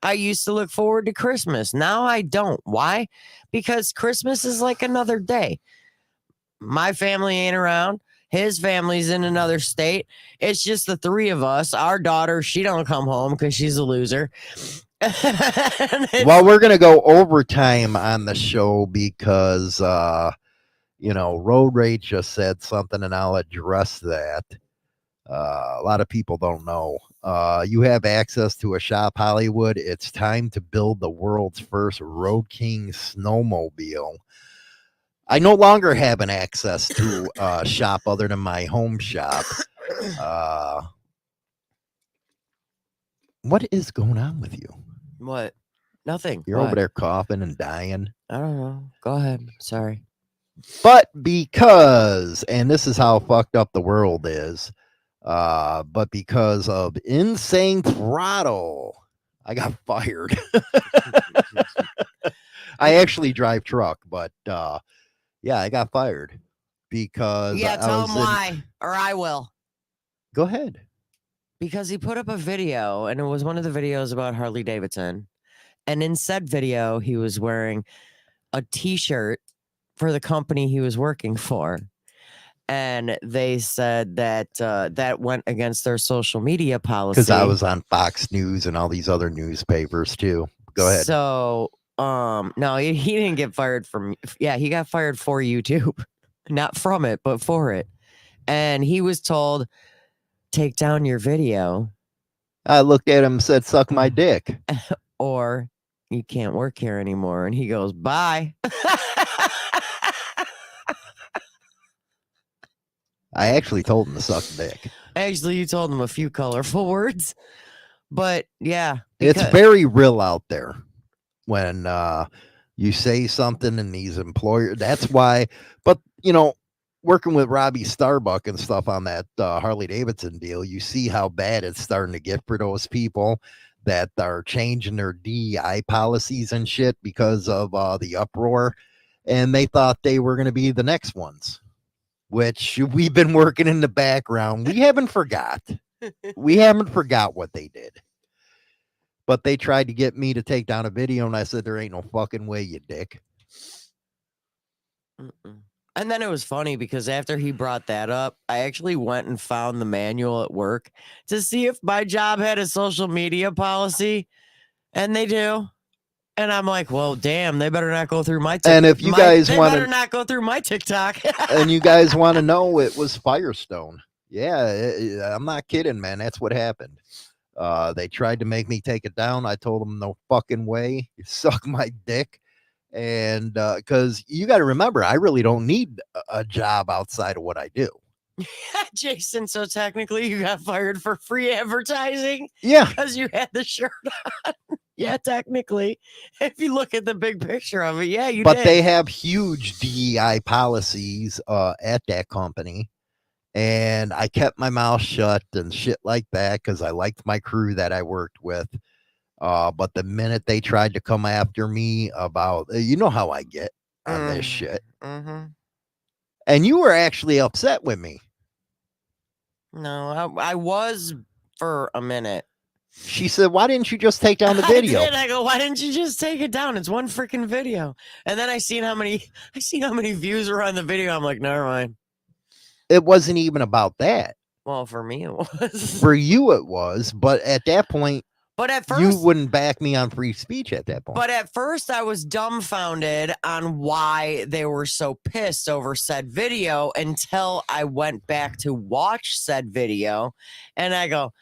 I used to look forward to Christmas. Now I don't. Why? Because Christmas is like another day. My family ain't around. His family's in another state. It's just the three of us. Our daughter, she don't come home because she's a loser. Well, we're gonna go overtime on the show because Road Rage just said something, and I'll address that. A lot of people don't know. You have access to a Shop Hollywood. It's time to build the world's first Road King snowmobile. I no longer have an access to a shop other than my home shop. What is going on with you? What? Nothing. You're What? over there coughing and dying. I don't know. Go ahead. Sorry. But because, and this is how fucked up the world is, but because of Insane Throttle, I got fired. I actually drive truck, but yeah, I got fired because Yeah, tell him why, or I will. Go ahead. Because he put up a video, and it was one of the videos about Harley Davidson. And in said video, he was wearing a t-shirt for the company he was working for. And they said that that went against their social media policy. Because I was on Fox News and all these other newspapers too. Go ahead. So, no, he didn't get fired from. Yeah, he got fired for YouTube, not from it, but for it. And he was told, take down your video. I looked at him and said, suck my dick. Or you can't work here anymore. And he goes, bye. I actually told him to suck dick. Actually, you told him a few colorful words. But yeah. It's very real out there when you say something and these employers. That's why. But, working with Robbie Starbuck and stuff on that Harley Davidson deal, you see how bad it's starting to get for those people that are changing their DEI policies and shit because of the uproar. And they thought they were going to be the next ones, which we've been working in the background. We haven't forgot. We haven't forgot what they did. But they tried to get me to take down a video, and I said, there ain't no fucking way, you dick. And then it was funny because after he brought that up, I actually went and found the manual at work to see if my job had a social media policy. And they do. And I'm like, well, damn, they better not go through my TikTok. And if you guys want to not go through my TikTok. And you guys want to know, it was Firestone. Yeah, I'm not kidding, man. That's what happened. They tried to make me take it down. I told them no fucking way. You suck my dick. And because you got to remember, I really don't need a job outside of what I do. Jason, so technically you got fired for free advertising? Yeah. Because you had the shirt on. Yeah, technically. If you look at the big picture of it, yeah, you did. But they have huge DEI policies at that company. And I kept my mouth shut and shit like that because I liked my crew that I worked with. But the minute they tried to come after me about, you know how I get on this shit. Mm-hmm. And you were actually upset with me. No, I was for a minute. She said, why didn't you just take down the video? I did. I go, why didn't you just take it down? It's one freaking video. And then I seen how many views were on the video. I'm like, never mind. It wasn't even about that. Well, for me, it was. For you, it was. But at that point, But at You first, wouldn't back me on free speech at that point. but at first I was dumbfounded on why they were so pissed over said video until I went back to watch said video and I go,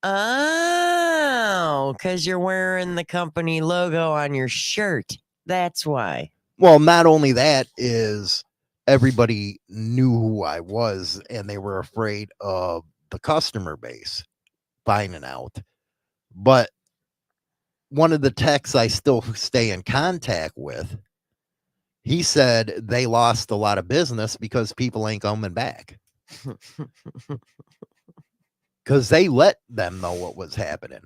oh, because you're wearing the company logo on your shirt. That's why. Well, not only that is everybody knew who I was and they were afraid of the customer base finding out. But one of the techs I still stay in contact with, he said they lost a lot of business because people ain't coming back. Because they let them know what was happening.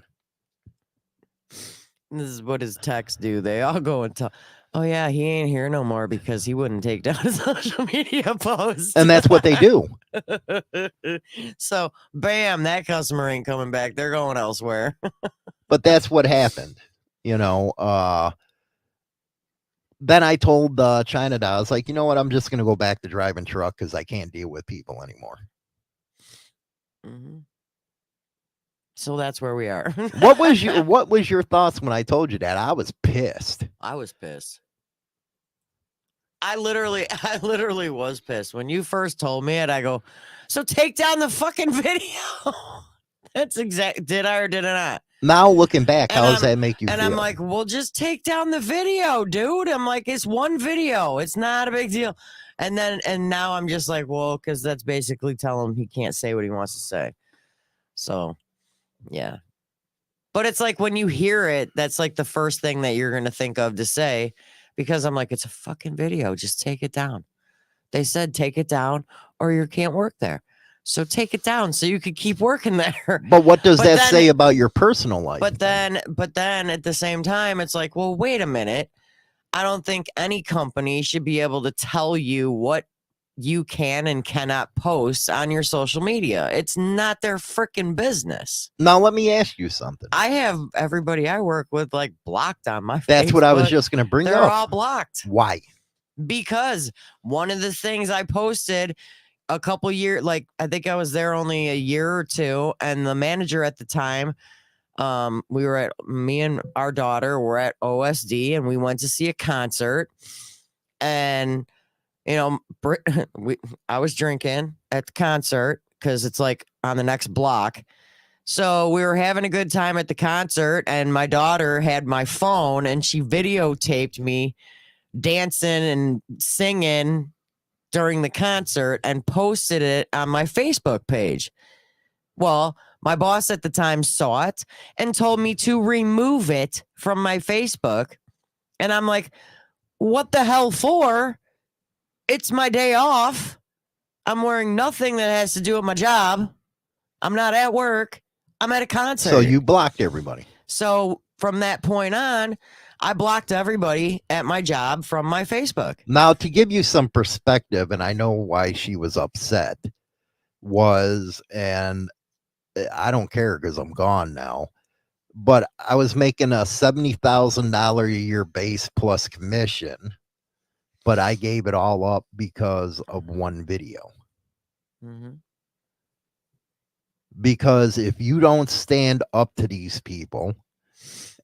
This is what his techs do. They all go and tell, oh, yeah, he ain't here no more because he wouldn't take down his social media post. And that's what they do. So, bam, that customer ain't coming back. They're going elsewhere. But that's what happened. Then I told China Doll, I was like, you know what? I'm just going to go back to driving truck because I can't deal with people anymore. Mm-hmm. So that's where we are. What was your thoughts when I told you that? I was pissed. I was pissed. I literally was pissed. When you first told me it, I go, so take down the fucking video. That's exact. Did I or did I not? Now looking back, how does that make you and feel? I'm like, well, just take down the video, dude. I'm like, it's one video. It's not a big deal. And now I'm just like, well, because that's basically telling him he can't say what he wants to say. So, yeah. But it's like when you hear it, that's like the first thing that you're going to think of to say, because I'm like, it's a fucking video. Just take it down. They said take it down or you can't work there. So take it down so you could keep working there. But what does that say about your personal life? But then at the same time, it's like, well, wait a minute. I don't think any company should be able to tell you what you can and cannot post on your social media. It's not their freaking business. Now, let me ask you something. I have everybody I work with like blocked on my That's Facebook. what I was just going to bring up. They're all blocked. Why? Because one of the things I posted a couple years, like I think I was there only a year or two, and the manager at the time, me and our daughter were at OSD and we went to see a concert, and I was drinking at the concert because it's like on the next block. So we were having a good time at the concert, and my daughter had my phone and she videotaped me dancing and singing during the concert and posted it on my Facebook page. Well, my boss at the time saw it and told me to remove it from my Facebook. And I'm like, what the hell for? It's my day off. I'm wearing nothing that has to do with my job. I'm not at work. I'm at a concert. So you blocked everybody. So from that point on, I blocked everybody at my job from my Facebook. Now, to give you some perspective, and I know why she was upset, and I don't care because I'm gone now, but I was making a $70,000 a year base plus commission, but I gave it all up because of one video. Mm-hmm. Because if you don't stand up to these people,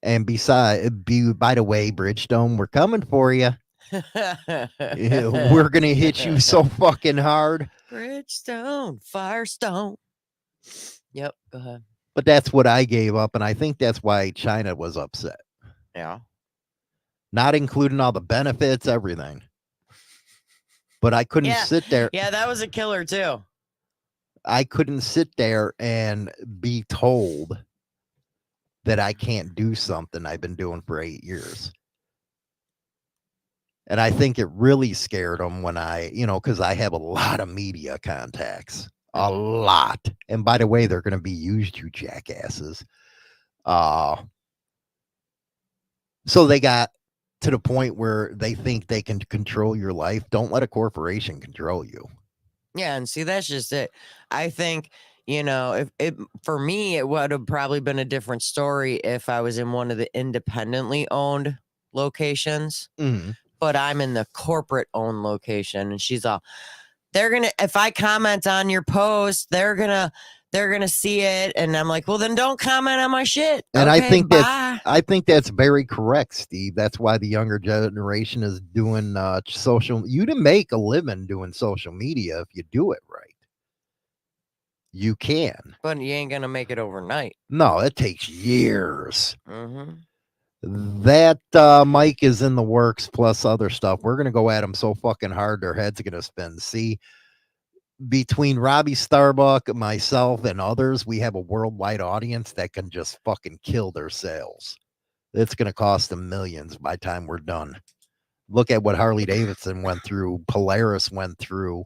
and by the way, Bridgestone, we're coming for you. We're going to hit you so fucking hard. Bridgestone, Firestone. Yep, go ahead. But that's what I gave up, and I think that's why China was upset. Yeah. Not including all the benefits, everything. But I couldn't sit there. Yeah, that was a killer too. I couldn't sit there and be told that I can't do something I've been doing for 8 years. And I think it really scared them when because I have a lot of media contacts, a lot. And by the way, they're going to be used, you jackasses. So they got to the point where they think they can control your life. Don't let a corporation control you. Yeah, and see, that's just it. I think, for me, it would have probably been a different story if I was in one of the independently owned locations. Mm-hmm. But I'm in the corporate owned location, and she's all, if I comment on your post, they're gonna they're gonna see it, and I'm like, well, then don't comment on my shit. And okay, I think that's very correct, Steve. That's why the younger generation is doing social. You can make a living doing social media if you do it right. You can. But you ain't gonna make it overnight. No, it takes years. Mm-hmm. That Mike is in the works, plus other stuff. We're gonna go at them so fucking hard, their heads are gonna spin. See, between Robbie Starbuck, myself, and others, we have a worldwide audience that can just fucking kill their sales. It's gonna cost them millions by the time we're done. Look at what Harley Davidson went through, Polaris went through,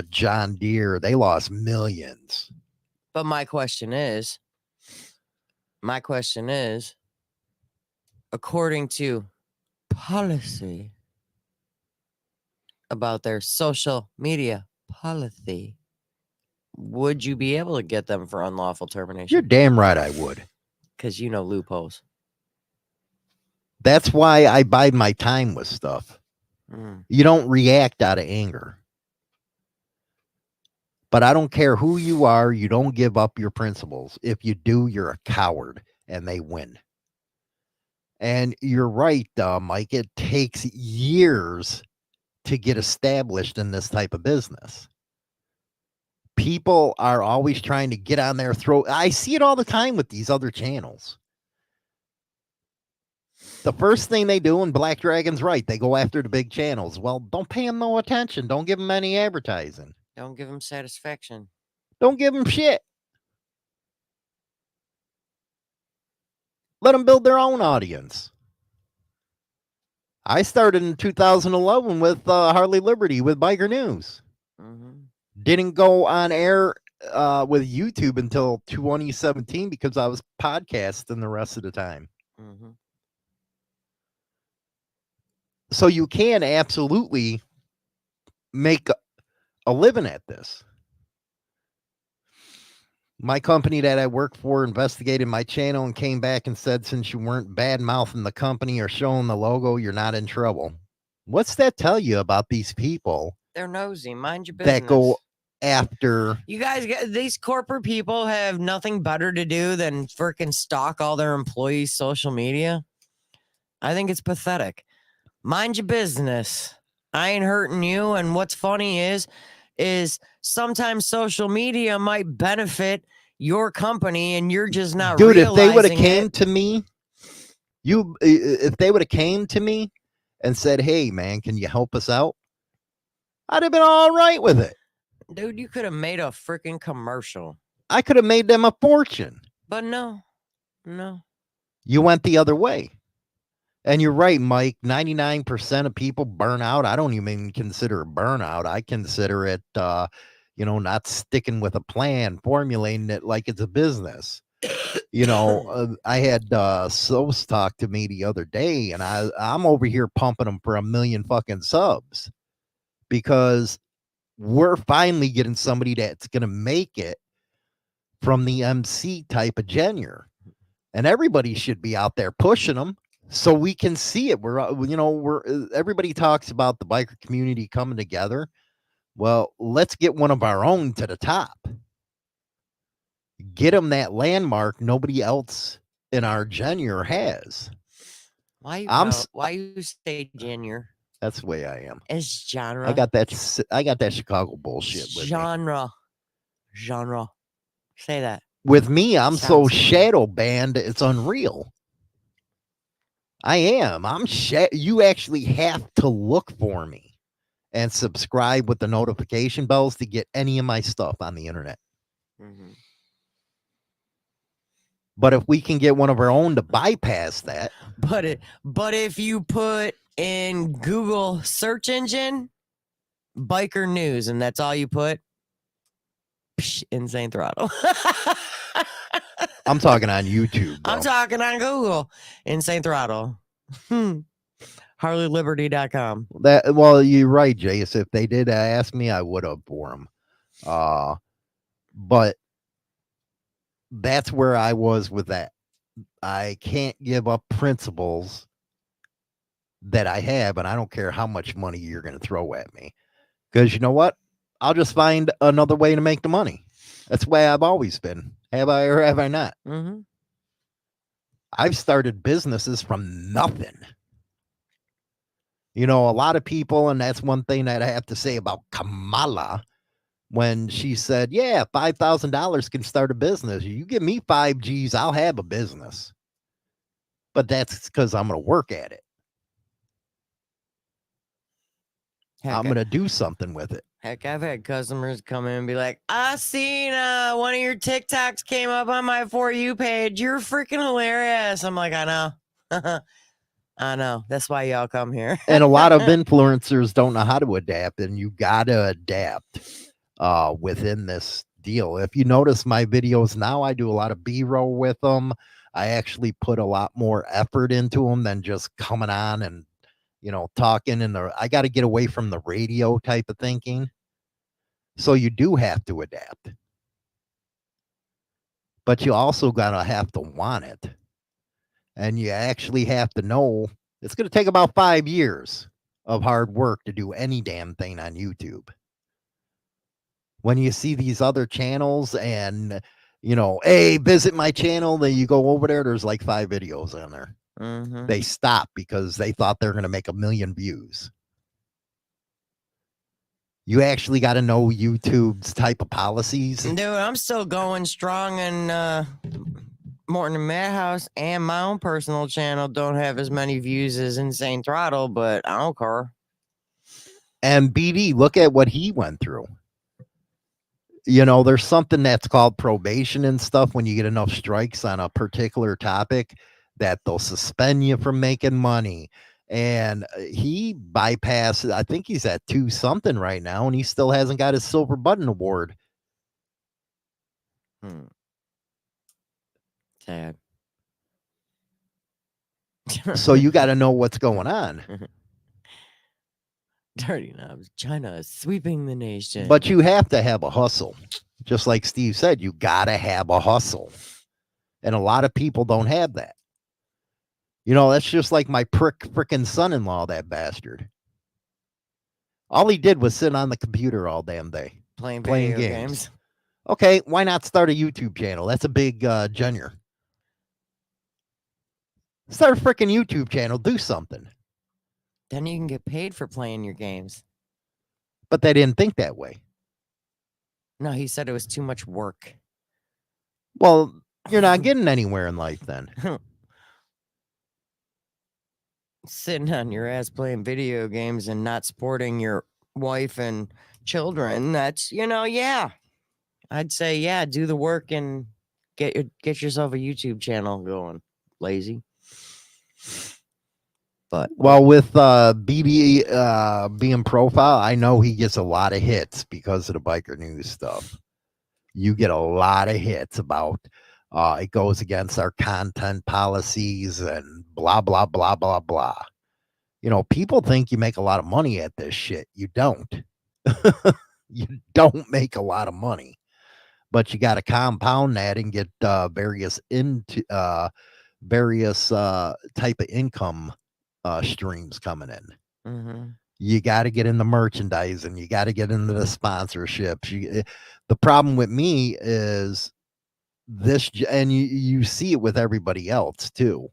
John Deere. They lost millions. But my question is, according to policy about their social media policy, would you be able to get them for unlawful termination? You're damn right I would. Because you know loopholes. That's why I bide my time with stuff. You don't react out of anger. But I don't care who you are. You don't give up your principles. If you do, you're a coward, and they win. And you're right, Mike. It takes years to get established in this type of business. People are always trying to get on their throat. I see it all the time with these other channels. The first thing they do, and Black Dragon's right, they go after the big channels. Well, don't pay them no attention. Don't give them any advertising. Don't give them satisfaction. Don't give them shit. Let them build their own audience. I started in 2011 with Harley Liberty with Biker News. Didn't go on air with YouTube until 2017 because I was podcasting the rest of the time. So you can absolutely make a living at this. My company that I work for investigated my channel and came back and said, since you weren't bad mouthing the company or showing the logo, you're not in trouble. What's that tell you about these people? They're nosy. Mind your business. That go after. You guys, these corporate people have nothing better to do than freaking stalk all their employees' social media. I think it's pathetic. Mind your business. I ain't hurting you. And what's funny is sometimes social media might benefit your company and you're just not Dude, realizing if they would have it. came to me, if they would have came to me and said, hey man, can you help us out? I'd have been all right with it. Dude, you could have made a freaking commercial. I could have made them a fortune. But no. You went the other way. And you're right, Mike. 99% of people burn out. I don't even consider it burnout. I consider it, not sticking with a plan, formulating it like it's a business. I had Sos talk to me the other day, and I'm over here pumping them for 1 million fucking subs because we're finally getting somebody that's going to make it from the MC type of genre. And everybody should be out there pushing them. So we can see it. We're everybody talks about the biker community coming together. Well, let's get one of our own to the top. Get them that landmark nobody else in our genre has. Why you say genre? That's the way I am. It's genre. I got that Chicago bullshit with genre. Say that. With me, I'm so shadow banned, it's unreal. I am. You actually have to look for me and subscribe with the notification bells to get any of my stuff on the internet. But if we can get one of our own to bypass that. But if you put in Google search engine biker news and that's all you put, Insane Throttle. I'm talking on YouTube. Bro. I'm talking on Google. Insane Throttle. HarleyLiberty.com. Well, you're right, Jace. If they did ask me, I would have for them. But that's where I was with that. I can't give up principles that I have, and I don't care how much money you're going to throw at me. Because you know what? I'll just find another way to make the money. That's the way I've always been. Have I or have I not? Mm-hmm. I've started businesses from nothing. You know, a lot of people, and that's one thing that I have to say about Kamala when she said, yeah, $5,000 can start a business. You give me 5 Gs, I'll have a business. But that's because I'm going to work at it. I'm going to do something with it. Heck, I've had customers come in and be like, I seen one of your TikToks came up on my For You page. You're freaking hilarious. I'm like, I know. I know. That's why y'all come here. And a lot of influencers don't know how to adapt, and you got to adapt within this deal. If you notice my videos now, I do a lot of B-roll with them. I actually put a lot more effort into them than just coming on and, you know, talking. And I got to get away from the radio type of thinking. So you do have to adapt. But you also got to have to want it. And you actually have to know it's going to take about 5 years of hard work to do any damn thing on YouTube. When you see these other channels and, you know, hey, visit my channel, then you go over there, there's like 5 videos on there. Mm-hmm. They stop because they thought they're going to make 1 million views. You actually got to know YouTube's type of policies. Dude, I'm still going strong, and Morton and Madhouse and my own personal channel don't have as many views as Insane Throttle, but I don't care. And BD, look at what he went through. You know, there's something that's called probation and stuff when you get enough strikes on a particular topic that they'll suspend you from making money. And he bypassed, I think he's at 2 something right now, and he still hasn't got his silver button award. Sad. So you got to know what's going on. Dirty knobs. China is sweeping the nation. But you have to have a hustle. Just like Steve said, you got to have a hustle. And a lot of people don't have that. You know, that's just like my frickin' son-in-law, that bastard. All he did was sit on the computer all damn day. Playing games. Okay, why not start a YouTube channel? That's a big junior. Start a freaking YouTube channel. Do something. Then you can get paid for playing your games. But they didn't think that way. No, he said it was too much work. Well, you're not getting anywhere in life then. Sitting on your ass playing video games and not supporting your wife and children. That's, yeah. I'd say, yeah, do the work and get yourself a YouTube channel going. Lazy. But well, with BD being profile, I know he gets a lot of hits because of the biker news stuff. You get a lot of hits about it goes against our content policies and blah, blah, blah, blah, blah. You know, people think you make a lot of money at this shit. You don't. You don't make a lot of money. But you got to compound that and get various type of income streams coming in. Mm-hmm. You got to get into merchandising. You got to get into the sponsorships. The problem with me is this, and you see it with everybody else too.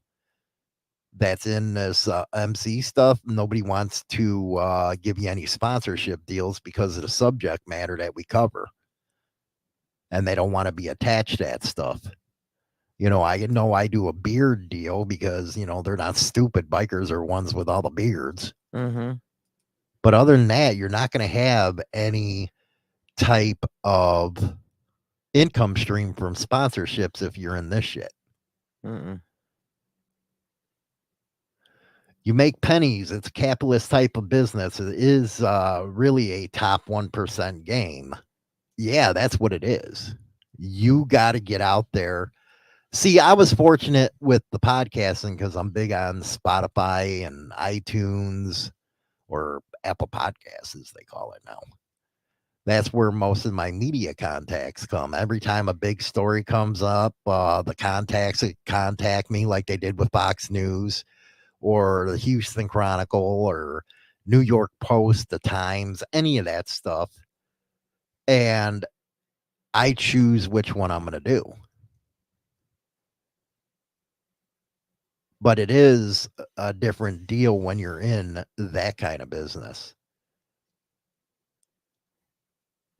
That's in this MC stuff. Nobody wants to give you any sponsorship deals because of the subject matter that we cover. And they don't want to be attached to that stuff. You know I do a beard deal because, you know, they're not stupid. Bikers are ones with all the beards. Mm-hmm. But other than that, you're not going to have any type of income stream from sponsorships if you're in this shit. Mm-mm. You make pennies. It's a capitalist type of business. It is really a top 1% game. Yeah, that's what it is. You got to get out there. See, I was fortunate with the podcasting because I'm big on Spotify and iTunes, or Apple Podcasts, as they call it now. That's where most of my media contacts come. Every time a big story comes up, the contacts that contact me, like they did with Fox News or the Houston Chronicle or New York Post, the Times, any of that stuff. And I choose which one I'm going to do. But it is a different deal when you're in that kind of business.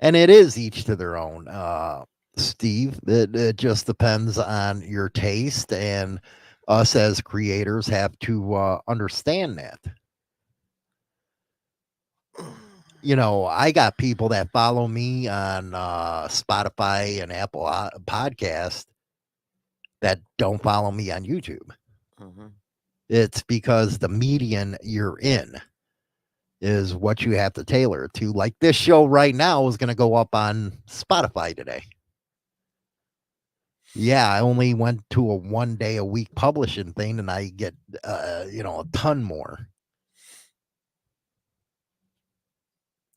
And it is each to their own, Steve. It just depends on your taste, and us as creators have to understand that. You know, I got people that follow me on Spotify and Apple Podcast that don't follow me on YouTube. Mhm. It's because the median you're in is what you have to tailor it to. Like this show right now is going to go up on Spotify today. Yeah, I only went to a 1 day a week publishing thing, and I get, a ton more.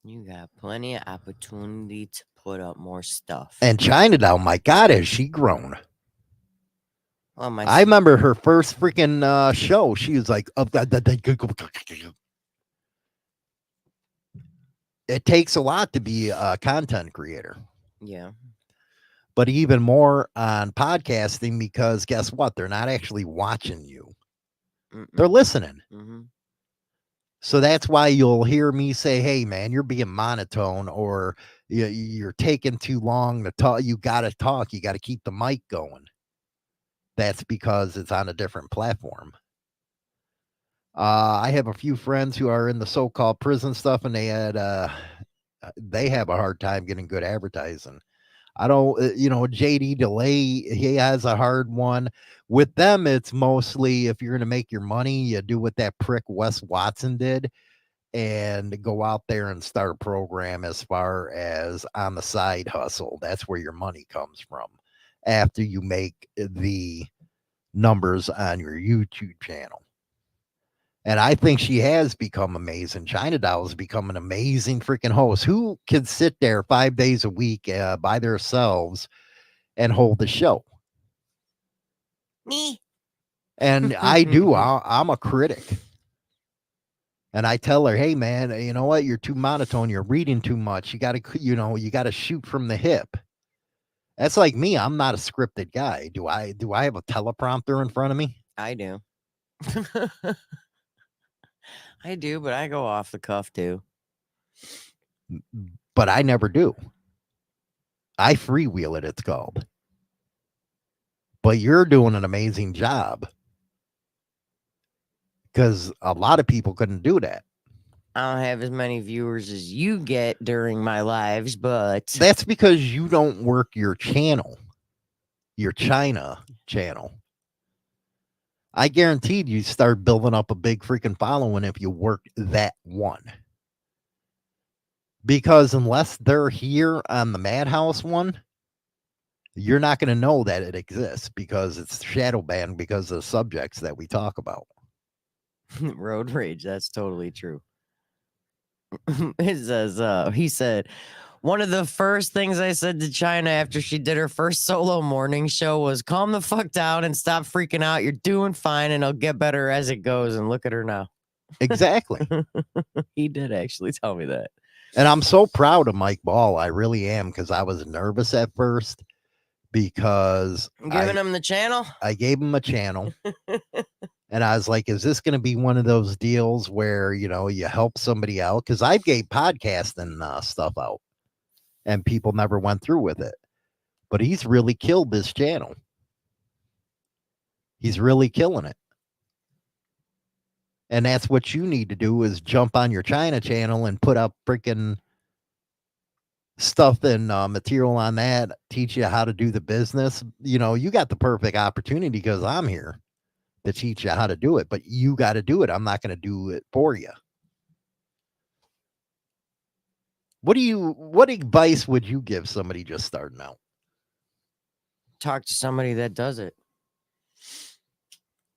You got plenty of opportunity to put up more stuff. And China Doll, my God, has she grown? Well, I remember her first freaking show. She was like, it takes a lot to be a content creator. Yeah. But even more on podcasting, because guess what? They're not actually watching you. They're listening. Mm-hmm. So that's why you'll hear me say, hey, man, you're being monotone, or you're taking too long to talk. You got to talk. You got to keep the mic going. That's because it's on a different platform. I have a few friends who are in the so-called prison stuff, and they have a hard time getting good advertising. I don't, JD Delay, he has a hard one. With them, it's mostly if you're going to make your money, you do what that prick Wes Watson did and go out there and start a program as far as on the side hustle. That's where your money comes from after you make the numbers on your YouTube channel. And I think she has become amazing. China Doll has become an amazing freaking host. Who can sit there 5 days a week by themselves and hold the show? Me. And I do. I'm a critic. And I tell her, hey, man, you know what? You're too monotone. You're reading too much. You got to, you got to shoot from the hip. That's like me. I'm not a scripted guy. Do I have a teleprompter in front of me? I do. I do, but I go off the cuff too. But I never do. I freewheel it, it's called. But you're doing an amazing job, because a lot of people couldn't do that. I don't have as many viewers as you get during my lives, but That's because you don't work your channel, your China channel. I guaranteed you start building up a big freaking following if you worked that one. Because unless they're here on the Madhouse one, you're not going to know that it exists, because it's shadow banned because of the subjects that we talk about. road rage, that's totally true. It says, he said, one of the first things I said to China after she did her first solo morning show was, calm the fuck down and stop freaking out. You're doing fine and it'll get better as it goes. And look at her now. Exactly. He did actually tell me that. And I'm so proud of Mike Ball. I really am, because I was nervous at first, because Giving him the channel? I gave him a channel. And I was like, is this going to be one of those deals where, you help somebody out? Because I gave podcasting stuff out and people never went through with it. But he's really killed this channel. He's really killing it. And that's what you need to do, is jump on your China channel and put up freaking stuff and material on that, teach you how to do the business. You got the perfect opportunity, because I'm here to teach you how to do it, but you got to do it. I'm not going to do it for you. What advice would you give somebody just starting out? Talk to somebody that does it.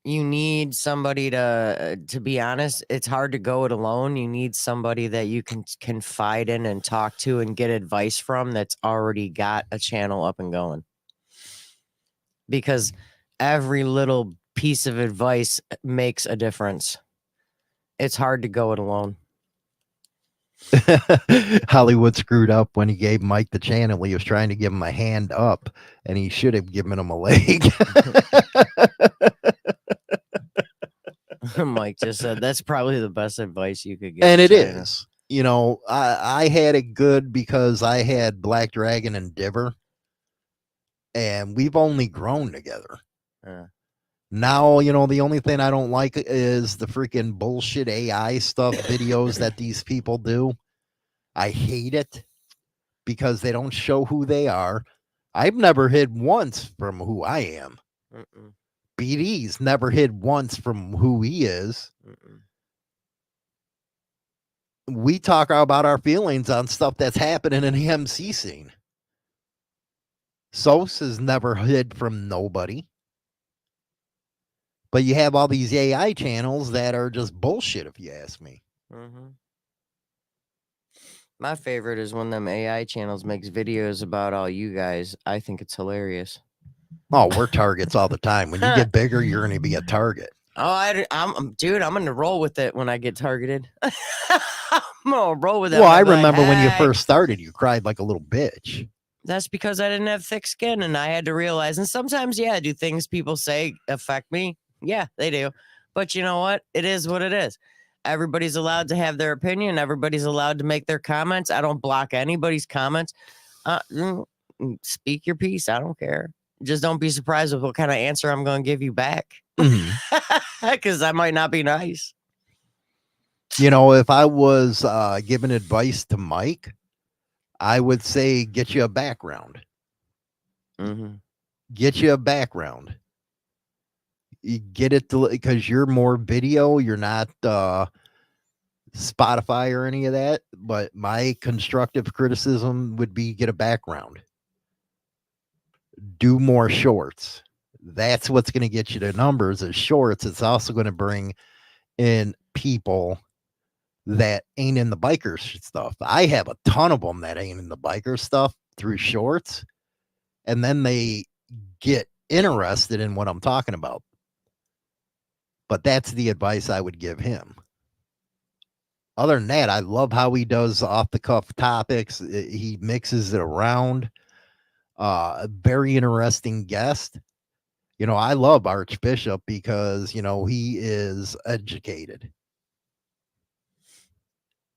You need somebody to be honest, it's hard to go it alone. You need somebody that you can confide in and talk to and get advice from that's already got a channel up and going. Because every little piece of advice makes a difference. It's hard to go it alone. Hollywood screwed up when he gave Mike the channel. He was trying to give him a hand up, and he should have given him a leg. Mike just said that's probably the best advice you could get. And it China. is. You know, I had it good because I had Black Dragon and Diver, and we've only grown together. Now, you know, the only thing I don't like is the freaking bullshit AI stuff videos that these people do. I hate it because they don't show who they are. I've never hid once from who I am. BD's never hid once from who he is. We talk about our feelings on stuff that's happening in the MC scene. Sos has never hid from nobody. But you have all these AI channels that are just bullshit, if you ask me. My favorite is when them AI channels makes videos about all you guys. I think it's hilarious. Oh, we're targets all the time. When you get bigger, you're going to be a target. Oh, I'm dude. I'm gonna roll with it when I get targeted. I'm gonna roll with it. Well, I I'm gonna be like, remember when you "Hey." first started, you cried like a little bitch. That's because I didn't have thick skin, and I had to realize. And sometimes, yeah, do things people say affect me? Yeah, they do. But you know what? It is what it is. Everybody's allowed to have their opinion. Everybody's allowed to make their comments. I don't block anybody's comments. Speak your piece. I don't care. Just don't be surprised with what kind of answer I'm going to give you back. Because I might not be nice. You know, if I was giving advice to Mike, I would say get you a background. Get you a background. You get it because you're more video. You're not Spotify or any of that. But my constructive criticism would be get a background. Do more shorts. That's what's going to get you the numbers as shorts. It's also going to bring in people that ain't in the biker stuff. I have a ton of them that ain't in the biker stuff through shorts. And then they get interested in what I'm talking about. But that's the advice I would give him. Other than that, I love how he does off the cuff topics. He mixes it around. A very interesting guest. You know, I love Archbishop because, you know, he is educated.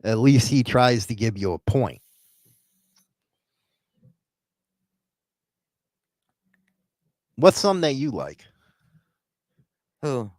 At least he tries to give you a point. What's something that you like? Who?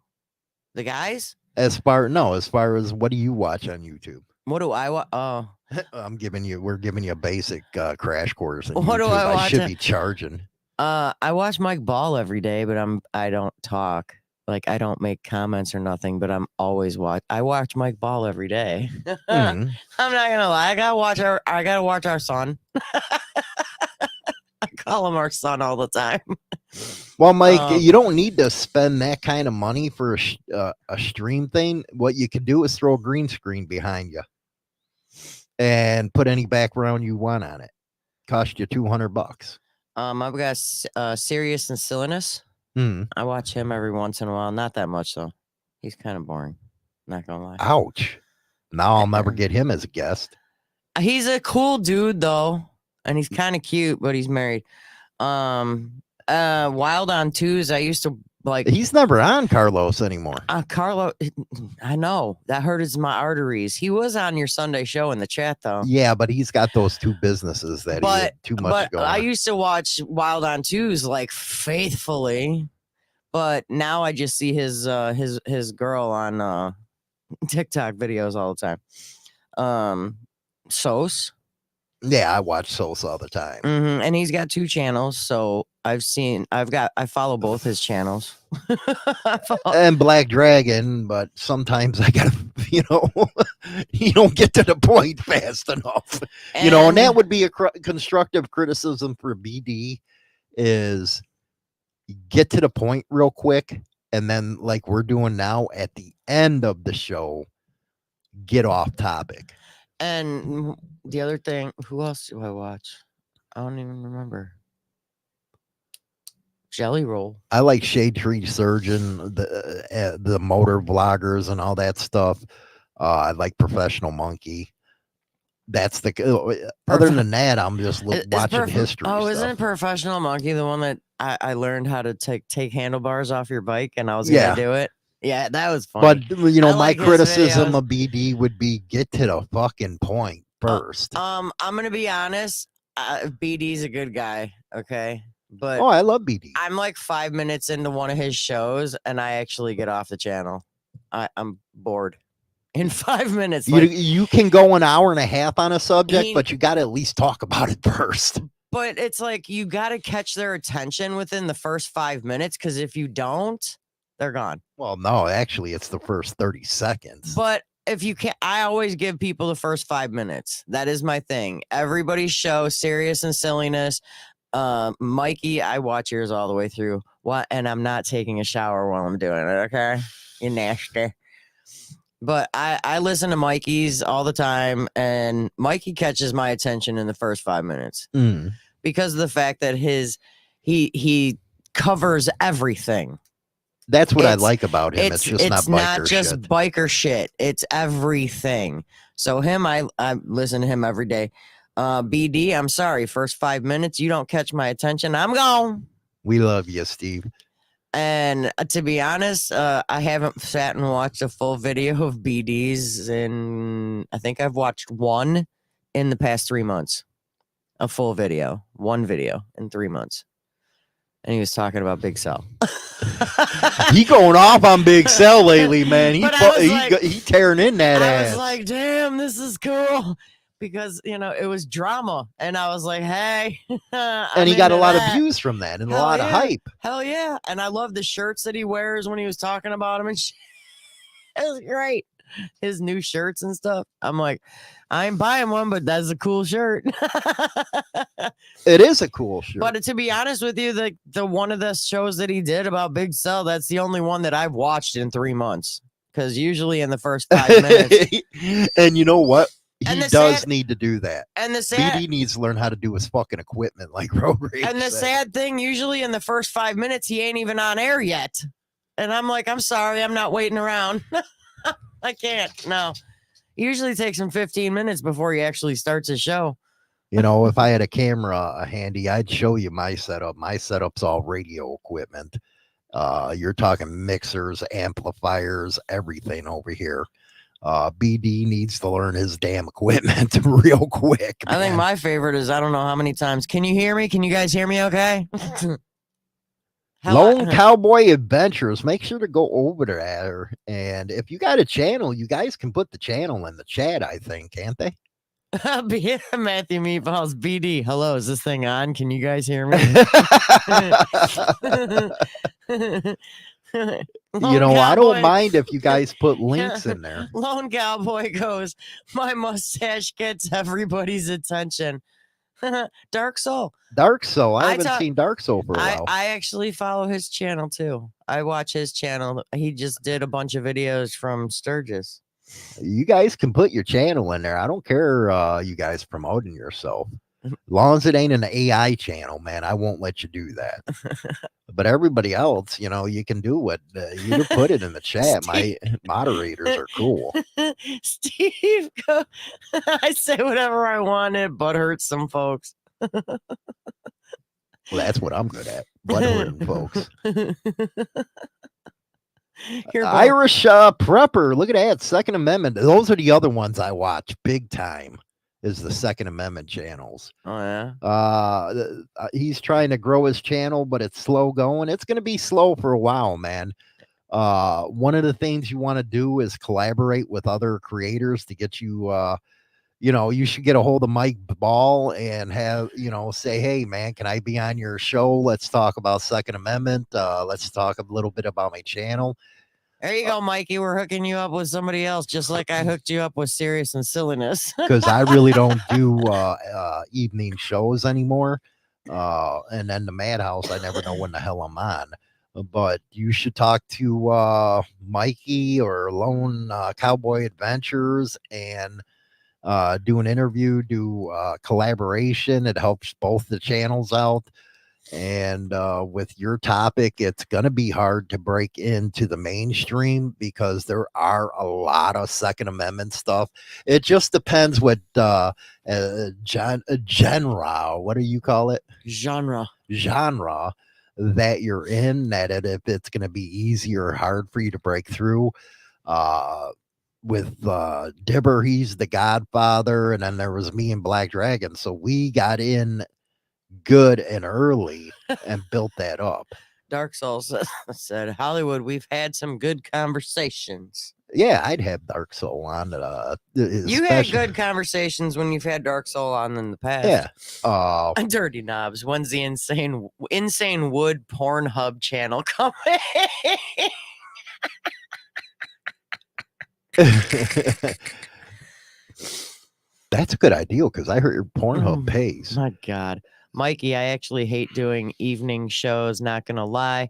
The guys? As far as what do you watch on YouTube? What do I watch? Oh, we're giving you a basic crash course. On What do YouTube. I watch? I should be charging. I watch Mike Ball every day, but I don't talk. Like I don't make comments or nothing, but I'm always I watch Mike Ball every day. I'm not gonna lie. I gotta watch our son. I call him our son all the time. Well, Mike, you don't need to spend that kind of money for a stream thing. What you can do is throw a green screen behind you and put any background you want on it. Cost you $200. I've got Serious and Silliness. I watch him every once in a while. Not that much though. He's kind of boring. Not gonna lie. Ouch. Now I'll never get him as a guest. He's a cool dude though, and he's kind of cute, but he's married. Wild on Twos. I used to like. He's never on Carlos anymore. Carlo, I know that hurts my arteries. He was on your Sunday show in the chat though. Yeah, but he's got those two businesses that he had too much going. I used to watch Wild on Twos like faithfully, but now I just see his girl on TikTok videos all the time. Sos. Yeah, I watch Sos all the time. And he's got 2 channels, so I follow both his channels. And Black Dragon, but sometimes I gotta, you don't get to the point fast enough. And that would be a constructive criticism for BD is get to the point real quick, and then like we're doing now at the end of the show, get off topic. And the other thing, who else do I watch? I don't even remember. Jelly Roll. I like Shade Tree Surgeon, the motor vloggers and all that stuff. I like Professional Monkey. That's the other than that, I'm just watching history Oh, stuff. isn't Professional Monkey the one that I learned how to take handlebars off your bike and I was gonna do it? Yeah, that was funny. But you know, I my like his criticism videos. of BD would be get to the fucking point first. I'm gonna be honest. BD's a good guy, okay, but I love BD. I'm like 5 minutes into one of his shows and I actually get off the channel. I'm bored. In 5 minutes, You can go an hour and a half on a subject, but you got to at least talk about it first. But it's like you got to catch their attention within the first 5 minutes, because if you don't, they're gone. Well, no, actually, it's the first 30 seconds. But if you can't, I always give people the first 5 minutes. That is my thing. Everybody's show, serious and silliness. Mikey, I watch yours all the way through. And I'm not taking a shower while I'm doing it. Okay, you nasty. But I listen to Mikey's all the time, and Mikey catches my attention in the first 5 minutes because of the fact that he covers everything. That's what I like about him. It's just not just biker shit. It's everything. So him, I listen to him every day. BD, I'm sorry. First 5 minutes, you don't catch my attention, I'm gone. We love you, Steve. And to be honest, I haven't sat and watched a full video of BD's in, I think I've watched one in the past 3 months. A full video. One video in 3 months. And he was talking about Big Cell. He going off on Big Cell lately, man. He tearing in that ass. I was like, damn, this is cool. Because, you know, it was drama. And I was like, hey. And he got a lot of views from that and a lot of hype. Hell yeah. And I love the shirts that he wears when he was talking about him and shit. It was great. His new shirts and stuff. I'm like, I ain't buying one, but that's a cool shirt. It is a cool shirt. But to be honest with you, the one of the shows that he did about Big Cell, that's the only one that I've watched in 3 months. Because usually in the first 5 minutes. And you know what? He does need to do that. And the BD needs to learn how to do his fucking equipment like Road Rage. And the sad thing, usually in the first 5 minutes, he ain't even on air yet. And I'm like, I'm sorry, I'm not waiting around. I can't. No. It usually takes him 15 minutes before he actually starts his show. You know, if I had a camera handy, I'd show you my setup. My setup's all radio equipment. You're talking mixers, amplifiers, everything over here. BD needs to learn his damn equipment real quick. Man. I think my favorite is, I don't know how many times. Can you hear me? Can you guys hear me okay? Lone Cowboy Adventures. Make sure to go over there. And if you got a channel, you guys can put the channel in the chat, I think, can't they? Matthew Meatballs, BD. Hello, is this thing on? Can you guys hear me? You know, I don't mind if you guys put links in there. Lone Cowboy goes, my mustache gets everybody's attention. Dark Soul. I haven't seen Dark Soul for a while. I actually follow his channel too. I watch his channel. He just did a bunch of videos from Sturgis. You guys can put your channel in there. I don't care you guys promoting yourself. As long as it ain't an AI channel, man, I won't let you do that. But everybody else, you know, you can do what you can put it in the chat. My moderators are cool. Steve, I say whatever I wanted, but hurts some folks. Well, that's what I'm good at. Butt hurting folks. Irish Prepper. Look at that. Second Amendment. Those are the other ones I watch big time. Is the Second Amendment channels. Oh yeah. He's trying to grow his channel, but it's slow going. It's going to be slow for a while, man. One of the things you want to do is collaborate with other creators to get you. You know, you should get a hold of Mike Ball and have, you know, say, hey man, can I be on your show? Let's talk about Second Amendment. Let's talk a little bit about my channel. There you go, Mikey. We're hooking you up with somebody else, just like I hooked you up with Serious and Silliness. Because I really don't do evening shows anymore. And then the Madhouse, I never know when the hell I'm on. But you should talk to Mikey or Lone Cowboy Adventures and do an interview, do collaboration. It helps both the channels out. And with your topic, it's going to be hard to break into the mainstream because there are a lot of Second Amendment stuff. It just depends what genre, what do you call it? Genre. Genre that you're in, that if it's going to be easy or hard for you to break through. With Dibber, he's the Godfather, and then there was me and Black Dragon. So we got in good and early and built that up. Dark Souls said, Hollywood, we've had some good conversations. Yeah, I'd have Dark Soul on. You had good conversations when you've had Dark Soul on in the past. Yeah. Dirty Knobs. When's the Insane Wood Pornhub channel coming? That's a good idea because I heard Pornhub pays. My God. Mikey, I actually hate doing evening shows, not going to lie.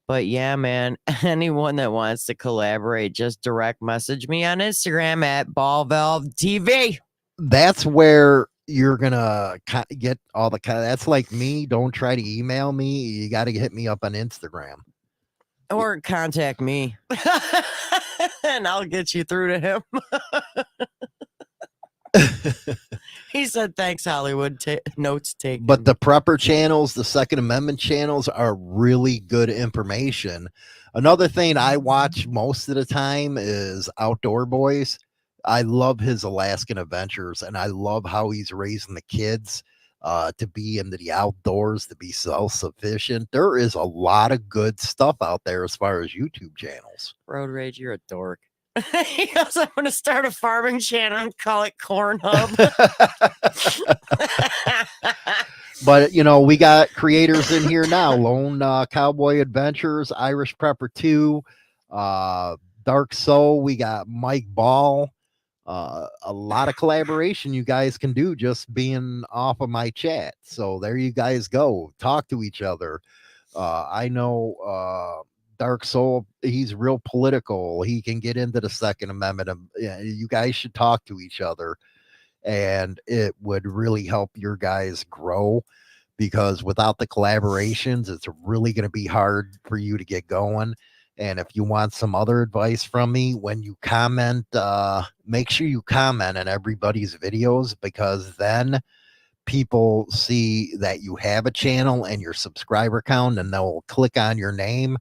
But yeah, man, anyone that wants to collaborate, just direct message me on Instagram at BallValveTV. That's where you're going to get all the... That's like me. Don't try to email me. You got to hit me up on Instagram. Or contact me. And I'll get you through to him. He said, thanks, Hollywood. Notes taken. But the prepper channels, the Second Amendment channels are really good information. Another thing I watch most of the time is Outdoor Boys. I love his Alaskan adventures, and I love how he's raising the kids to be into the outdoors, to be self-sufficient. There is a lot of good stuff out there as far as YouTube channels. Road Rage, you're a dork. He goes, I'm going to start a farming channel and call it Corn Hub. But, you know, we got creators in here now. Lone Cowboy Adventures, Irish Prepper 2, Dark Soul. We got Mike Ball. A lot of collaboration you guys can do just being off of my chat. So there you guys go. Talk to each other. I know Dark Soul, he's real political. He can get into the Second Amendment. You guys should talk to each other, and it would really help your guys grow, because without the collaborations, it's really going to be hard for you to get going. And if you want some other advice from me, when you comment, make sure you comment on everybody's videos, because then people see that you have a channel and your subscriber count, and they'll click on your name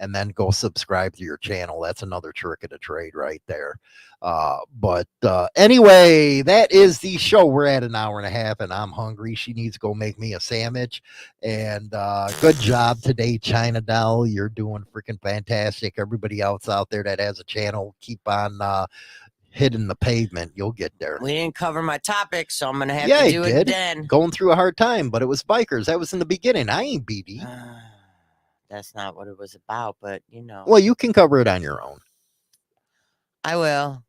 and then go subscribe to your channel. That's another trick of the trade right there. But anyway, that is the show. We're at an hour and a half, and I'm hungry. She needs to go make me a sandwich. And good job today, China Doll. You're doing freaking fantastic. Everybody else out there that has a channel, keep on hitting the pavement. You'll get there. We didn't cover my topic, so I'm going to have to do it again. Going through a hard time, but it was bikers. That was in the beginning. I ain't BD. That's not what it was about, but you know. Well, you can cover it on your own. I will.